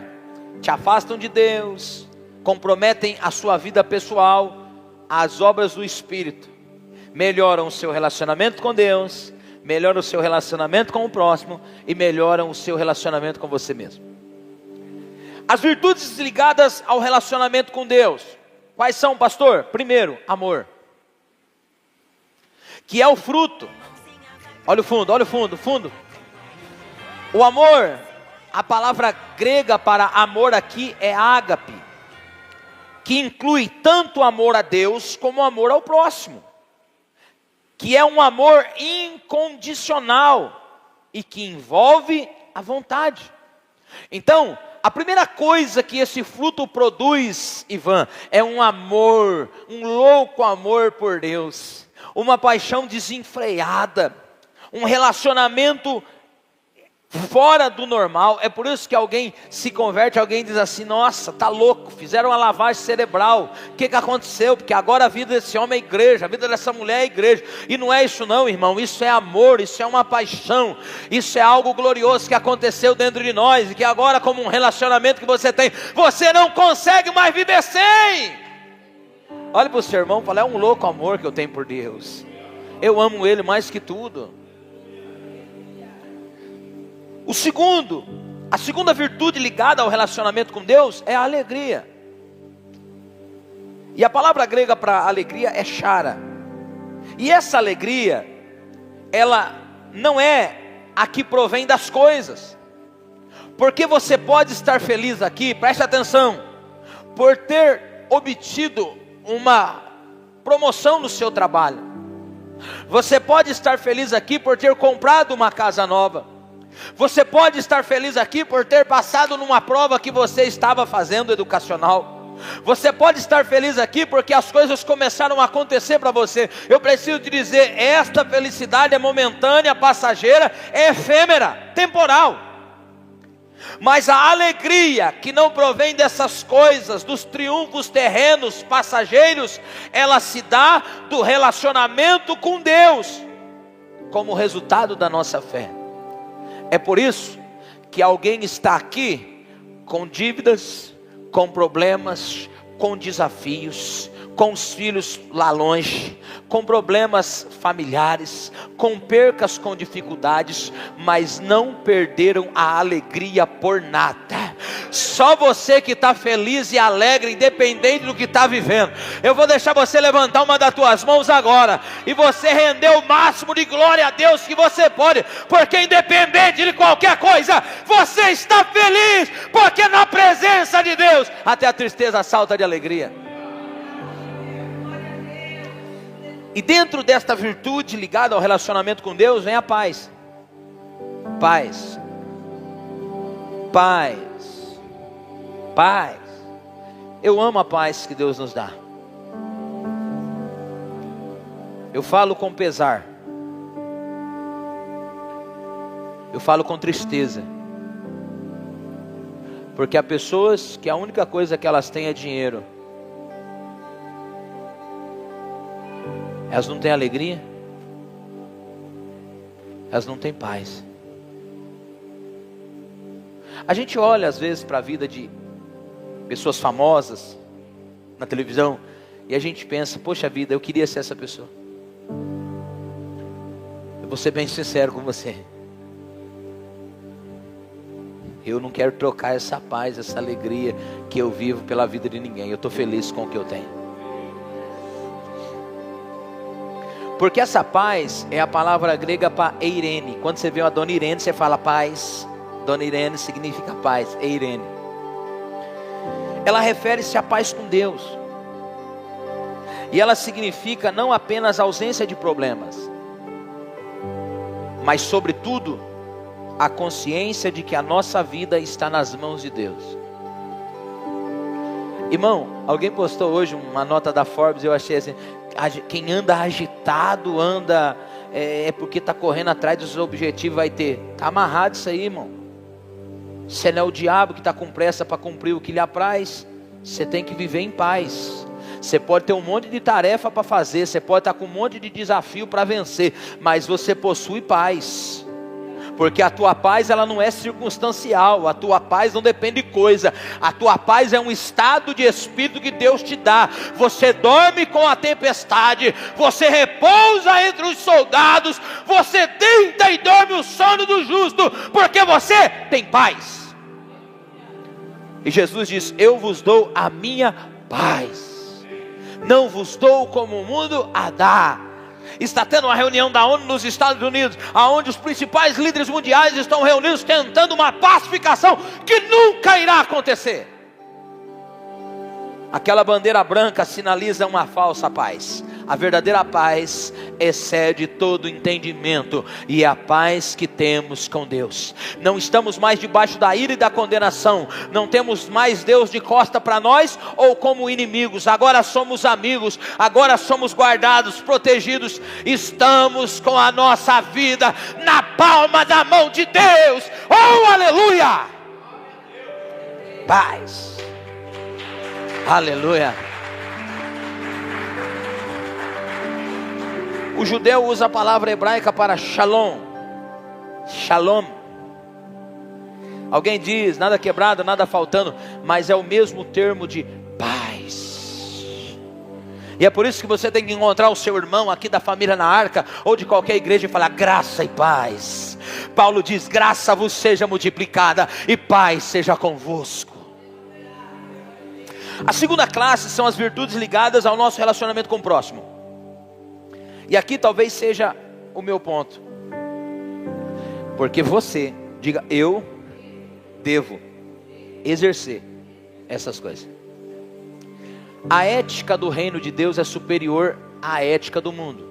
te afastam de Deus, comprometem a sua vida pessoal, as obras do Espírito melhoram o seu relacionamento com Deus, melhoram o seu relacionamento com o próximo e melhoram o seu relacionamento com você mesmo. As virtudes ligadas ao relacionamento com Deus, quais são, pastor? Primeiro, amor, que é o fruto. Olha o fundo, olha o fundo, fundo. O amor, a palavra grega para amor aqui é ágape, que inclui tanto amor a Deus como amor ao próximo, que é um amor incondicional e que envolve a vontade. Então, a primeira coisa que esse fruto produz, Ivan, é um amor, um louco amor por Deus, uma paixão desenfreada, um relacionamento fora do normal. É por isso que alguém se converte, alguém diz assim, nossa, tá louco, fizeram uma lavagem cerebral, o que aconteceu? Porque agora a vida desse homem é igreja, a vida dessa mulher é igreja. E não é isso não, irmão, isso é amor, isso é uma paixão, isso é algo glorioso que aconteceu dentro de nós, e que agora, como um relacionamento que você tem, você não consegue mais viver sem. Olha para o seu irmão e fala, é um louco amor que eu tenho por Deus. Eu amo Ele mais que tudo. A segunda virtude ligada ao relacionamento com Deus é a alegria. E a palavra grega para alegria é chara. E essa alegria, ela não é a que provém das coisas. Porque você pode estar feliz aqui, preste atenção, por ter obtido uma promoção no seu trabalho. Você pode estar feliz aqui por ter comprado uma casa nova. Você pode estar feliz aqui por ter passado numa prova que você estava fazendo educacional. Você pode estar feliz aqui porque as coisas começaram a acontecer para você. Eu preciso te dizer, esta felicidade é momentânea, passageira, é efêmera, temporal. Mas a alegria que não provém dessas coisas, dos triunfos terrenos, passageiros, ela se dá do relacionamento com Deus, como resultado da nossa fé. É por isso que alguém está aqui com dívidas, com problemas, com desafios, com os filhos lá longe, com problemas familiares, com percas, com dificuldades, mas não perderam a alegria por nada. Só você que está feliz e alegre, independente do que está vivendo. Eu vou deixar você levantar uma das tuas mãos agora, e você render o máximo de glória a Deus que você pode, porque independente de qualquer coisa, você está feliz, porque na presença de Deus, até a tristeza salta de alegria. E dentro desta virtude ligada ao relacionamento com Deus, vem a paz. Paz. Paz. Paz. Eu amo a paz que Deus nos dá. Eu falo com pesar. Eu falo com tristeza. Porque há pessoas que a única coisa que elas têm é dinheiro. Elas não têm alegria. Elas não têm paz. A gente olha às vezes para a vida de pessoas famosas na televisão e a gente pensa, poxa vida, eu queria ser essa pessoa. Eu vou ser bem sincero com você. Eu não quero trocar essa paz, essa alegria que eu vivo pela vida de ninguém. Eu estou feliz com o que eu tenho. Porque essa paz é a palavra grega para eirene. Quando você vê uma Dona Irene, você fala paz. Dona Irene significa paz, eirene. Ela refere-se à paz com Deus. E ela significa não apenas ausência de problemas, mas sobretudo a consciência de que a nossa vida está nas mãos de Deus. Irmão, alguém postou hoje uma nota da Forbes, eu achei assim, quem anda agitado, anda, é porque está correndo atrás dos objetivos, vai ter. Está amarrado isso aí, irmão. Você não é o diabo que está com pressa para cumprir o que lhe apraz. Você tem que viver em paz. Você pode ter um monte de tarefa para fazer, você pode estar com um monte de desafio para vencer, mas você possui paz. Porque a tua paz, ela não é circunstancial. A tua paz não depende de coisa. A tua paz é um estado de espírito que Deus te dá. Você dorme com a tempestade, você repousa entre os soldados, você deita e dorme o sono do justo, porque você tem paz. E Jesus diz, eu vos dou a minha paz, não vos dou como o mundo a dá. Está tendo uma reunião da ONU nos Estados Unidos, onde os principais líderes mundiais estão reunidos tentando uma pacificação que nunca irá acontecer. Aquela bandeira branca sinaliza uma falsa paz. A verdadeira paz excede todo entendimento, e é a paz que temos com Deus. Não estamos mais debaixo da ira e da condenação. Não temos mais Deus de costa para nós ou como inimigos. Agora somos amigos, agora somos guardados, protegidos. Estamos com a nossa vida na palma da mão de Deus. Oh, aleluia! Paz. Aleluia. O judeu usa a palavra hebraica para shalom. Shalom. Alguém diz, nada quebrado, nada faltando, mas é o mesmo termo de paz. E é por isso que você tem que encontrar o seu irmão aqui da família na Arca, ou de qualquer igreja, e falar: graça e paz. Paulo diz: graça vos seja multiplicada e paz seja convosco. A segunda classe são as virtudes ligadas ao nosso relacionamento com o próximo. E aqui talvez seja o meu ponto. Porque você, diga: eu devo exercer essas coisas. A ética do reino de Deus é superior à ética do mundo.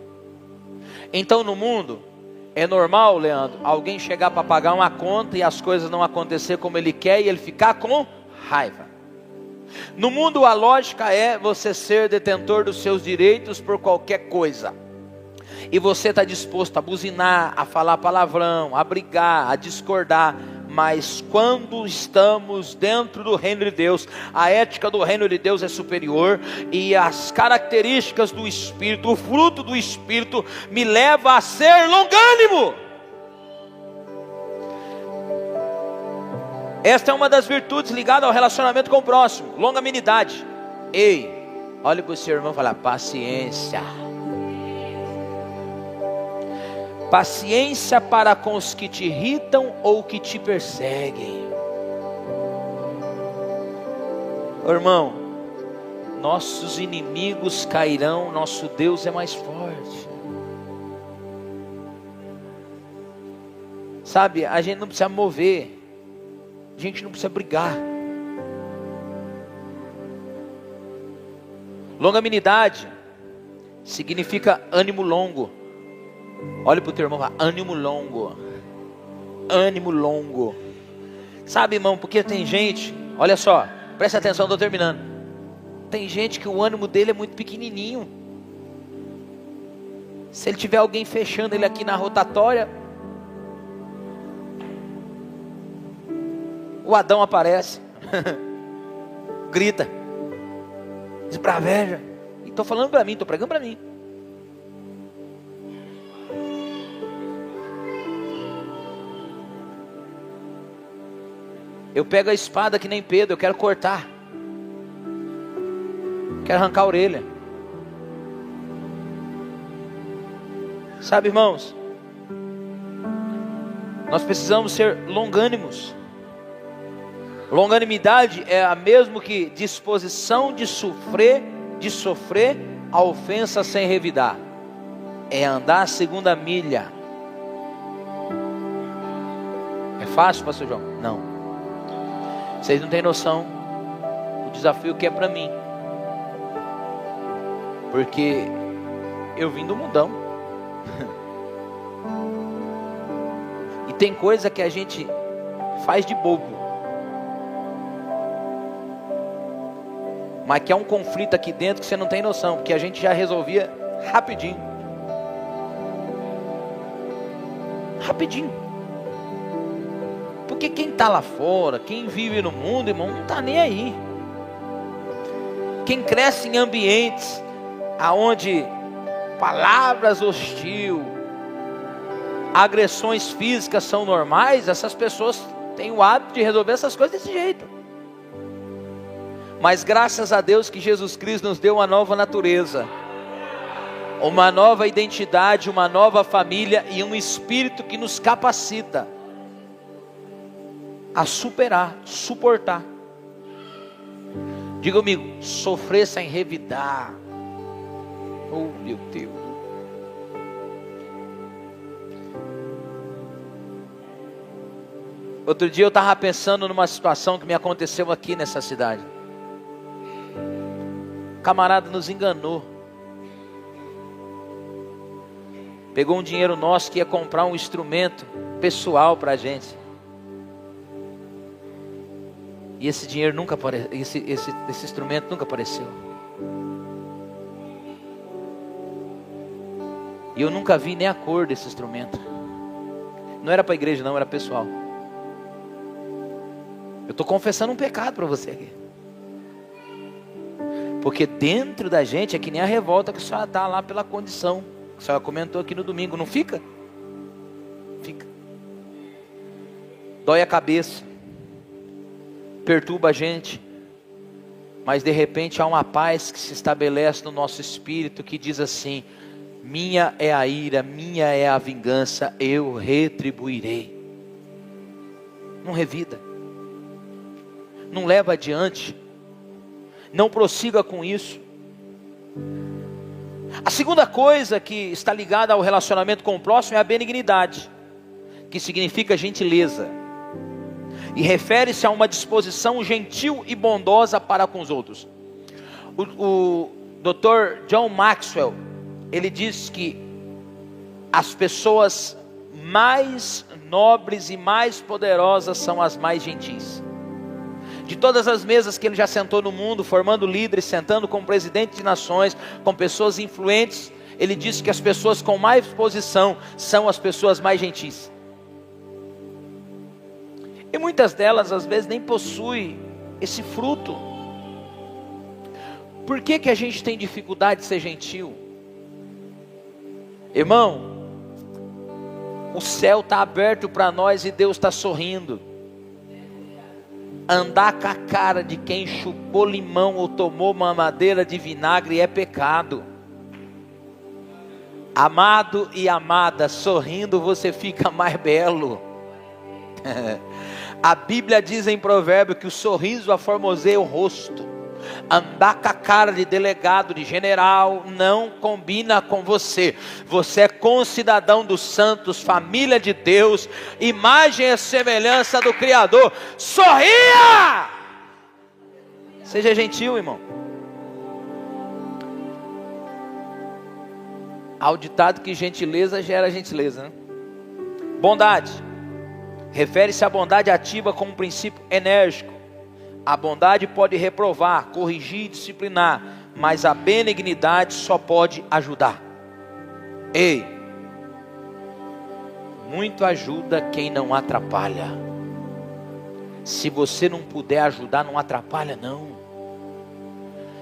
Então no mundo, é normal, Leandro, alguém chegar para pagar uma conta e as coisas não acontecer como ele quer e ele ficar com raiva. No mundo a lógica é você ser detentor dos seus direitos por qualquer coisa. E você está disposto a buzinar, a falar palavrão, a brigar, a discordar. Mas quando estamos dentro do reino de Deus, a ética do reino de Deus é superior. E as características do Espírito, o fruto do Espírito, me leva a ser longânimo. Esta é uma das virtudes ligadas ao relacionamento com o próximo. Longanimidade. Ei, olhe para o seu irmão e fala: paciência. Paciência para com os que te irritam ou que te perseguem. Irmão, nossos inimigos cairão, nosso Deus é mais forte. Sabe, a gente não precisa mover, a gente não precisa brigar. Longanimidade significa ânimo longo. Olha para o teu irmão e fala: ânimo longo. Ânimo longo. Sabe, irmão, porque tem gente, olha só, presta atenção, estou terminando. Tem gente que o ânimo dele é muito pequenininho. Se ele tiver alguém fechando ele aqui na rotatória, o Adão aparece. Grita, esbraveja. E estou falando para mim, estou pregando para mim. Eu pego a espada que nem Pedro, eu quero cortar. Quero arrancar a orelha. Sabe, irmãos, nós precisamos ser longânimos. Longanimidade é a mesma que disposição de sofrer a ofensa sem revidar. É andar a segunda milha. É fácil, pastor João? Não. Vocês não têm noção o desafio que é para mim. Porque eu vim do mundão. E tem coisa que a gente faz de bobo. Mas que é um conflito aqui dentro que você não tem noção. Porque a gente já resolvia rapidinho. Rapidinho. Porque quem está lá fora, quem vive no mundo, irmão, não está nem aí. Quem cresce em ambientes aonde palavras hostis, agressões físicas são normais, essas pessoas têm o hábito de resolver essas coisas desse jeito. Mas graças a Deus que Jesus Cristo nos deu uma nova natureza, uma nova identidade, uma nova família e um Espírito que nos capacita a superar, suportar. Diga comigo: sofrer sem revidar. Oh, meu Deus. Outro dia eu estava pensando numa situação que me aconteceu aqui nessa cidade. O camarada nos enganou. Pegou um dinheiro nosso que ia comprar um instrumento pessoal para a gente. E esse dinheiro nunca apareceu, esse instrumento nunca apareceu. E eu nunca vi nem a cor desse instrumento. Não era para a igreja não, era pessoal. Eu estou confessando um pecado para você aqui. Porque dentro da gente é que nem a revolta que a senhora está lá pela condição. Que a senhora comentou aqui no domingo, não fica? Fica. Dói a cabeça. Perturba a gente. mas de repente há uma paz que se estabelece no nosso espírito, que diz assim: minha é a ira, minha é a vingança, eu retribuirei. Não revida, não leva adiante, não prossiga com isso. A segunda coisa que está ligada ao relacionamento com o próximo é a benignidade, que significa gentileza, e refere-se a uma disposição gentil e bondosa para com os outros. O Dr. John Maxwell, ele diz que as pessoas mais nobres e mais poderosas são as mais gentis. De todas as mesas que ele já sentou no mundo, formando líderes, sentando com presidentes de nações, com pessoas influentes, ele disse que as pessoas com mais posição são as pessoas mais gentis. E muitas delas às vezes nem possuem esse fruto. Por que a gente tem dificuldade de ser gentil? Irmão, o céu está aberto para nós e Deus está sorrindo. Andar com a cara de quem chupou limão ou tomou mamadeira de vinagre é pecado. Amado e amada, sorrindo você fica mais belo. A Bíblia diz em Provérbio que o sorriso aformoseia o rosto. Andar com a cara de delegado, de general, não combina com você. Você é concidadão dos santos, família de Deus, imagem e semelhança do Criador. Sorria! Seja gentil, irmão. Há o ditado que gentileza gera gentileza, né? Bondade refere-se à bondade ativa como um princípio enérgico. A bondade pode reprovar, corrigir e disciplinar, mas a benignidade só pode ajudar. Ei, muito ajuda quem não atrapalha. Se você não puder ajudar, não atrapalha não.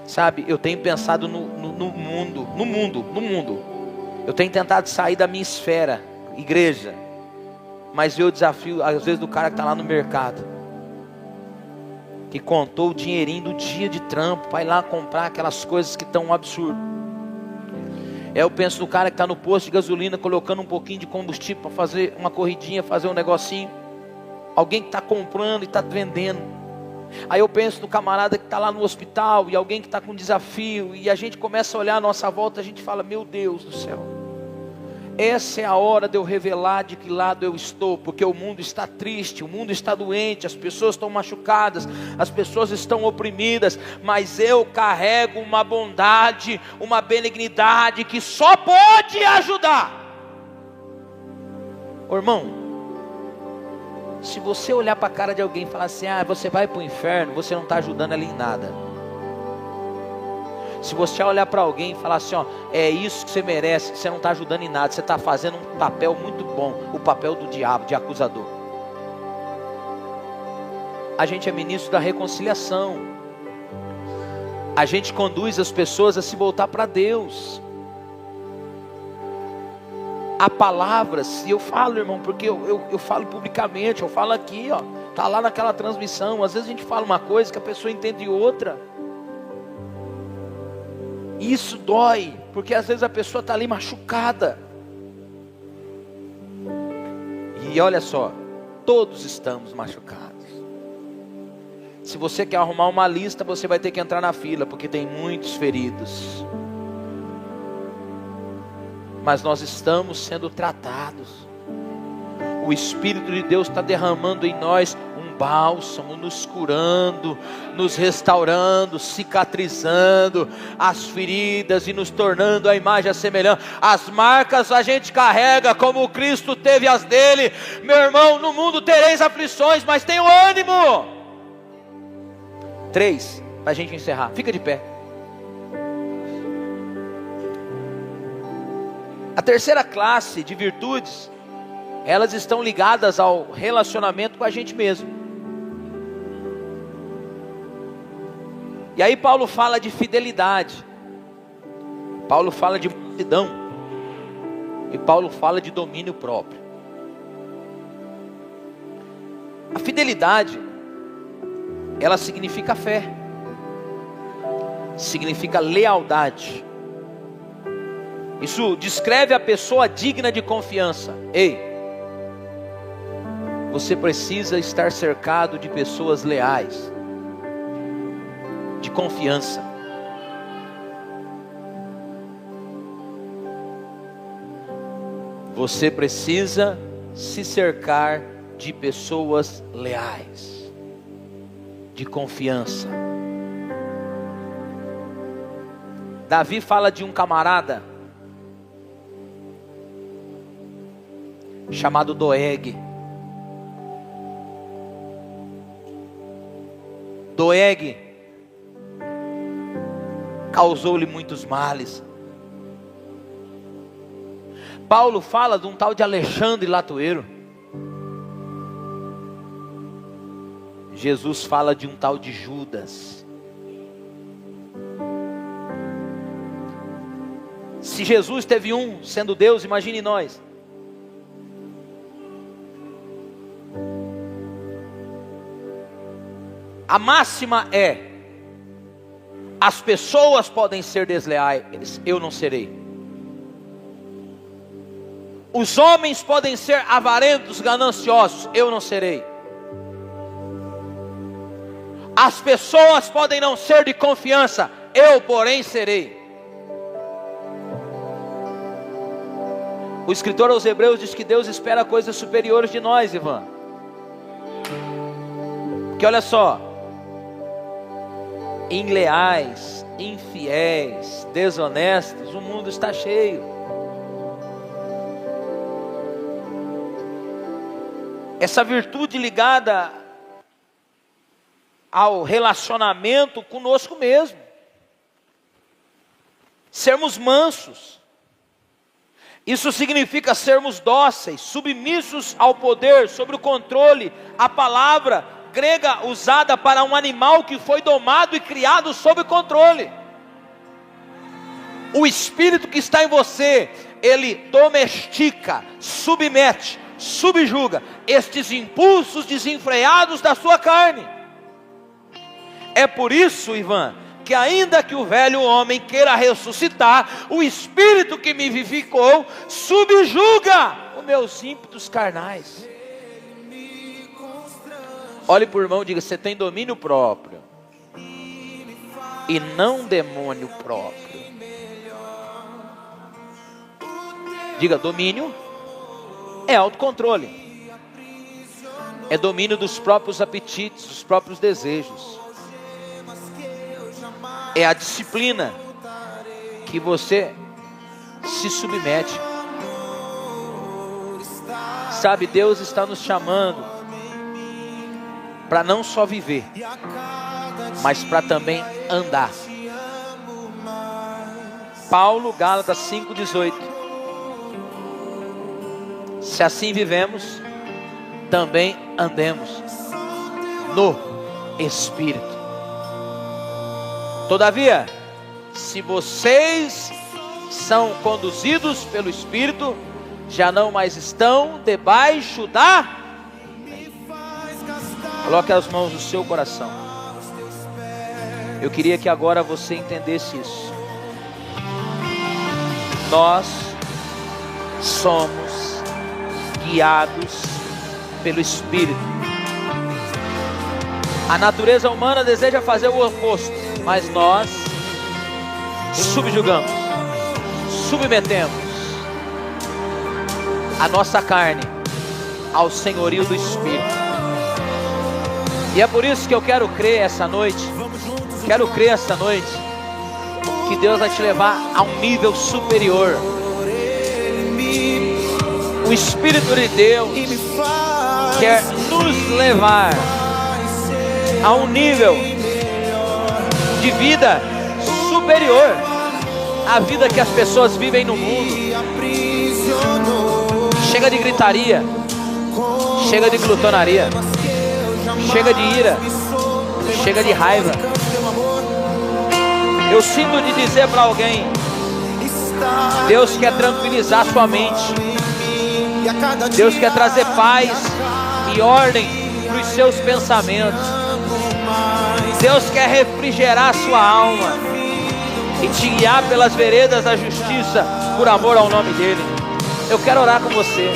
Sabe, eu tenho pensado no mundo. Eu tenho tentado sair da minha esfera, igreja. Mas eu desafio, às vezes, do cara que está lá no mercado, que contou o dinheirinho do dia de trampo, vai lá comprar aquelas coisas que estão um absurdo. Eu penso no cara que está no posto de gasolina, colocando um pouquinho de combustível para fazer uma corridinha, fazer um negocinho. Alguém que está comprando e está vendendo. Aí eu penso no camarada que está lá no hospital, e alguém que está com desafio, e a gente começa a olhar à nossa volta, a gente fala: meu Deus do céu, essa é a hora de eu revelar de que lado eu estou, porque o mundo está triste, o mundo está doente, as pessoas estão machucadas, as pessoas estão oprimidas, mas eu carrego uma bondade, uma benignidade que só pode ajudar. Ô irmão, se você olhar para a cara de alguém e falar assim: ah, você vai para o inferno, você não está ajudando ela em nada. Se você olhar para alguém e falar assim: ó, é isso que você merece, você não está ajudando em nada, você está fazendo um papel muito bom, o papel do diabo, de acusador. A gente é ministro da reconciliação. A gente conduz as pessoas a se voltar para Deus. Há palavras, e eu falo, irmão, porque eu falo publicamente, eu falo aqui, ó, está lá naquela transmissão. Às vezes a gente fala uma coisa que a pessoa entende outra. Isso dói, porque às vezes a pessoa está ali machucada. E olha só, todos estamos machucados. Se você quer arrumar uma lista, você vai ter que entrar na fila, porque tem muitos feridos. Mas nós estamos sendo tratados. O Espírito de Deus está derramando em nós um bálsamo, nos curando, nos restaurando, cicatrizando as feridas e nos tornando a imagem e a semelhança. As marcas a gente carrega como Cristo teve as dele. Meu irmão, no mundo tereis aflições, mas tenham ânimo. 3, para a gente encerrar, fica de pé. A terceira classe de virtudes, elas estão ligadas ao relacionamento com a gente mesmo. E aí Paulo fala de fidelidade, Paulo fala de mansidão, e Paulo fala de domínio próprio. A fidelidade, ela significa fé. significa lealdade. Isso descreve a pessoa digna de confiança. Ei, você precisa estar cercado de pessoas leais, de confiança. Você precisa se cercar de pessoas leais, de confiança. Davi fala de um camarada chamado Doeg. Doeg causou-lhe muitos males. Paulo fala de um tal de Alexandre Latueiro. Jesus fala de um tal de Judas. Se Jesus teve um sendo Deus, imagine nós. A máxima é: as pessoas podem ser desleais, eu não serei. Os homens podem ser avarentos, gananciosos, eu não serei. As pessoas podem não ser de confiança, eu porém serei. O escritor aos Hebreus diz que Deus espera coisas superiores de nós, Ivan. Porque olha só, inleais, infiéis, desonestos, o mundo está cheio. Essa virtude ligada ao relacionamento conosco mesmo. Sermos mansos. Isso significa sermos dóceis, submissos ao poder, sobre o controle, a palavra grega usada para um animal que foi domado e criado sob controle. O espírito que está em você, ele domestica, submete, subjuga estes impulsos desenfreados da sua carne. É por isso, Ivan, que ainda que o velho homem queira ressuscitar, o Espírito que me vivificou subjuga os meus ímpetos carnais. Olhe para o irmão e diga: você tem domínio próprio e não demônio próprio. Diga: domínio é autocontrole, é domínio dos próprios apetites, dos próprios desejos. É a disciplina que você se submete. Sabe, Deus está nos chamando para não só viver, mas para também andar. Paulo, Gálatas 5,18. Se assim vivemos, também andemos no Espírito. Todavia, se vocês são conduzidos pelo Espírito, já não mais estão debaixo da... Coloque as mãos no seu coração. Eu queria que agora você entendesse isso. Nós somos guiados pelo Espírito. A natureza humana deseja fazer o oposto, mas nós subjugamos, submetemos a nossa carne ao senhorio do Espírito. E é por isso que eu quero crer essa noite, que Deus vai te levar a um nível superior. O Espírito de Deus quer nos levar a um nível de vida superior à vida que as pessoas vivem no mundo. Chega de gritaria, chega de glutonaria, chega de ira, chega de raiva. Eu sinto de dizer para alguém: Deus quer tranquilizar sua mente, Deus quer trazer paz e ordem para os seus pensamentos, Deus quer refrigerar sua alma. e te guiar pelas veredas da justiça, por amor ao nome dEle. Eu quero orar com você.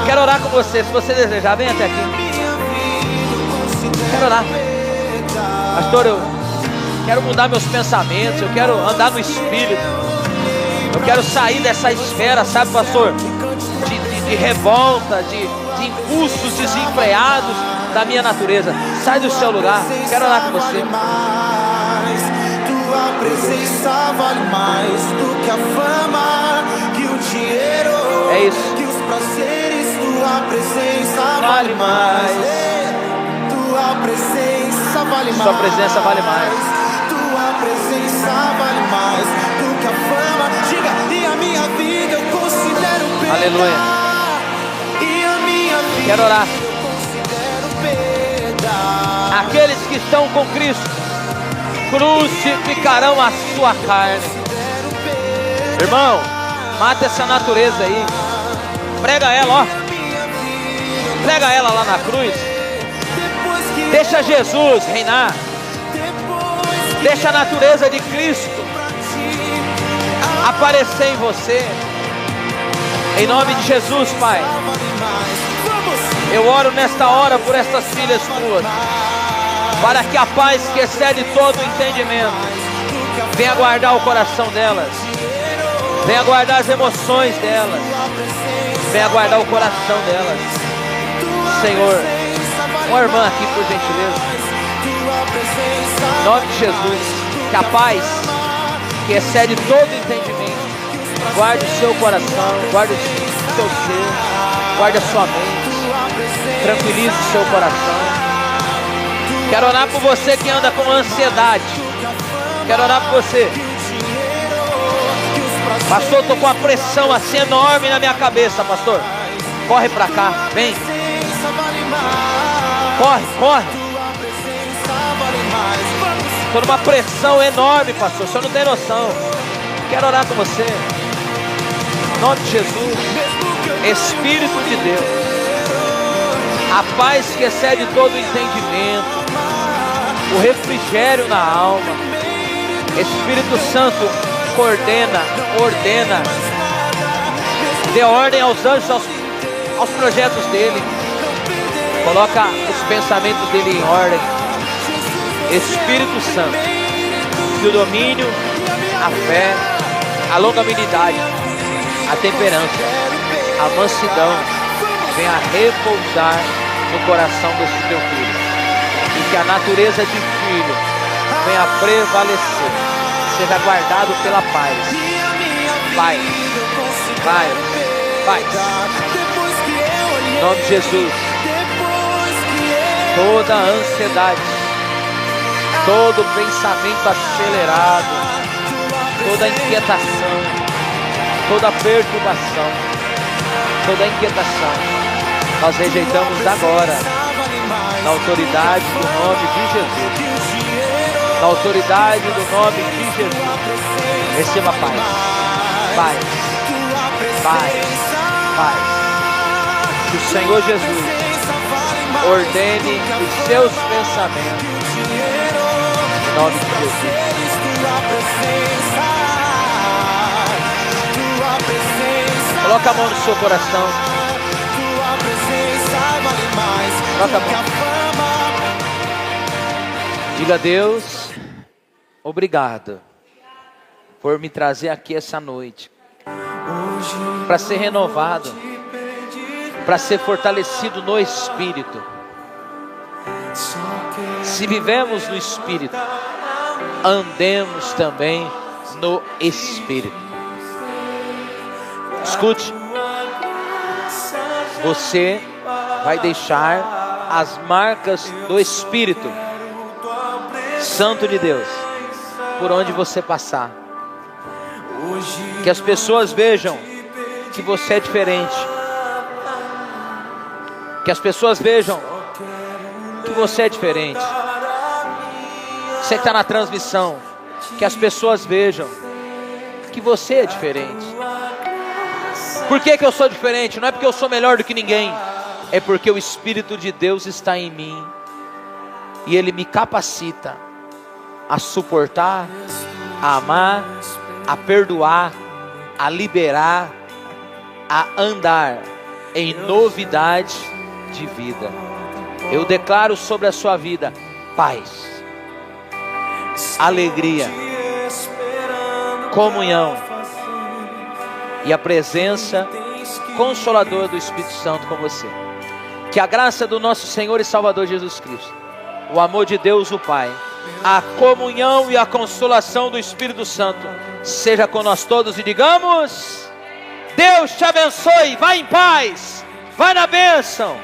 Quero orar com você. Se você desejar, vem até aqui. Quero orar. Pastor, eu quero mudar meus pensamentos. Eu quero andar no Espírito. Eu quero sair dessa esfera, sabe, pastor? De revolta, de impulsos desenfreados da minha natureza. Sai do seu lugar. Quero orar com você. Tua presença vale mais do que a fama, que o dinheiro, é isso. Que os prazeres. Tua presença vale mais. Tua presença vale mais. Sua presença vale mais. Tua presença vale mais do que a fama. Diga, e a minha vida eu considero perda. Aleluia. E a minha vida quero orar. eu considero perda. Aqueles que estão com Cristo crucificarão a sua carne. Irmão, mata essa natureza aí. Prega ela, ó. Prega ela lá na cruz. Deixa Jesus reinar. Deixa a natureza de Cristo aparecer em você. Em nome de Jesus, Pai. Eu oro nesta hora por estas filhas tuas, para que a paz que excede todo o entendimento venha guardar o coração delas, venha guardar as emoções delas, venha guardar o coração delas. Senhor, uma irmã aqui, por gentileza. Em nome de Jesus, que a paz que excede todo o entendimento guarde o seu coração, guarde o seu ser, guarde a sua mente, tranquilize o seu coração. Quero orar por você que anda com ansiedade. Quero orar por você. Pastor, estou com uma pressão assim enorme na minha cabeça, pastor. Corre para cá, vem. Corre, corre. Estou numa pressão enorme, pastor. O senhor não tem noção. Quero orar com você. Em nome de Jesus. Espírito de Deus. A paz que excede todo o entendimento. O refrigério na alma. Espírito Santo, coordena, ordena. Dê ordem aos anjos, aos projetos dele. Coloca os pensamentos dele em ordem. Espírito Santo, que o domínio, a fé, a longanimidade, a temperança, a mansidão venha repousar no coração desse teu filho. E que a natureza de filho venha prevalecer. Seja guardado pela paz. Paz, paz, paz. Em nome de Jesus. Toda a ansiedade, todo pensamento acelerado, toda inquietação, toda perturbação, toda inquietação, nós rejeitamos agora, na autoridade do nome de Jesus. Na autoridade do nome de Jesus. Receba paz, paz, paz, paz. Que o Senhor Jesus ordene os seus pensamentos. Em nome de Jesus. Coloca a mão no seu coração. Coloca a mão. Diga a Deus, obrigado por me trazer aqui essa noite, para ser renovado, para ser fortalecido no Espírito. Se vivemos no Espírito, andemos também no Espírito. Escute, você vai deixar as marcas do Espírito Santo de Deus por onde você passar. Que as pessoas vejam que você é diferente. Que as pessoas vejam que você é diferente. Você que está na transmissão, que as pessoas vejam que você é diferente. Por que eu sou diferente? Não é porque eu sou melhor do que ninguém, é porque o Espírito de Deus está em mim. e Ele me capacita a suportar, a amar, a perdoar, a liberar, a andar em novidade de vida. Eu declaro sobre a sua vida paz, alegria, comunhão e a presença consoladora do Espírito Santo com você. Que a graça do nosso Senhor e Salvador Jesus Cristo, o amor de Deus o Pai, a comunhão e a consolação do Espírito Santo seja com nós todos, e digamos: Deus te abençoe, vai em paz, vai na bênção.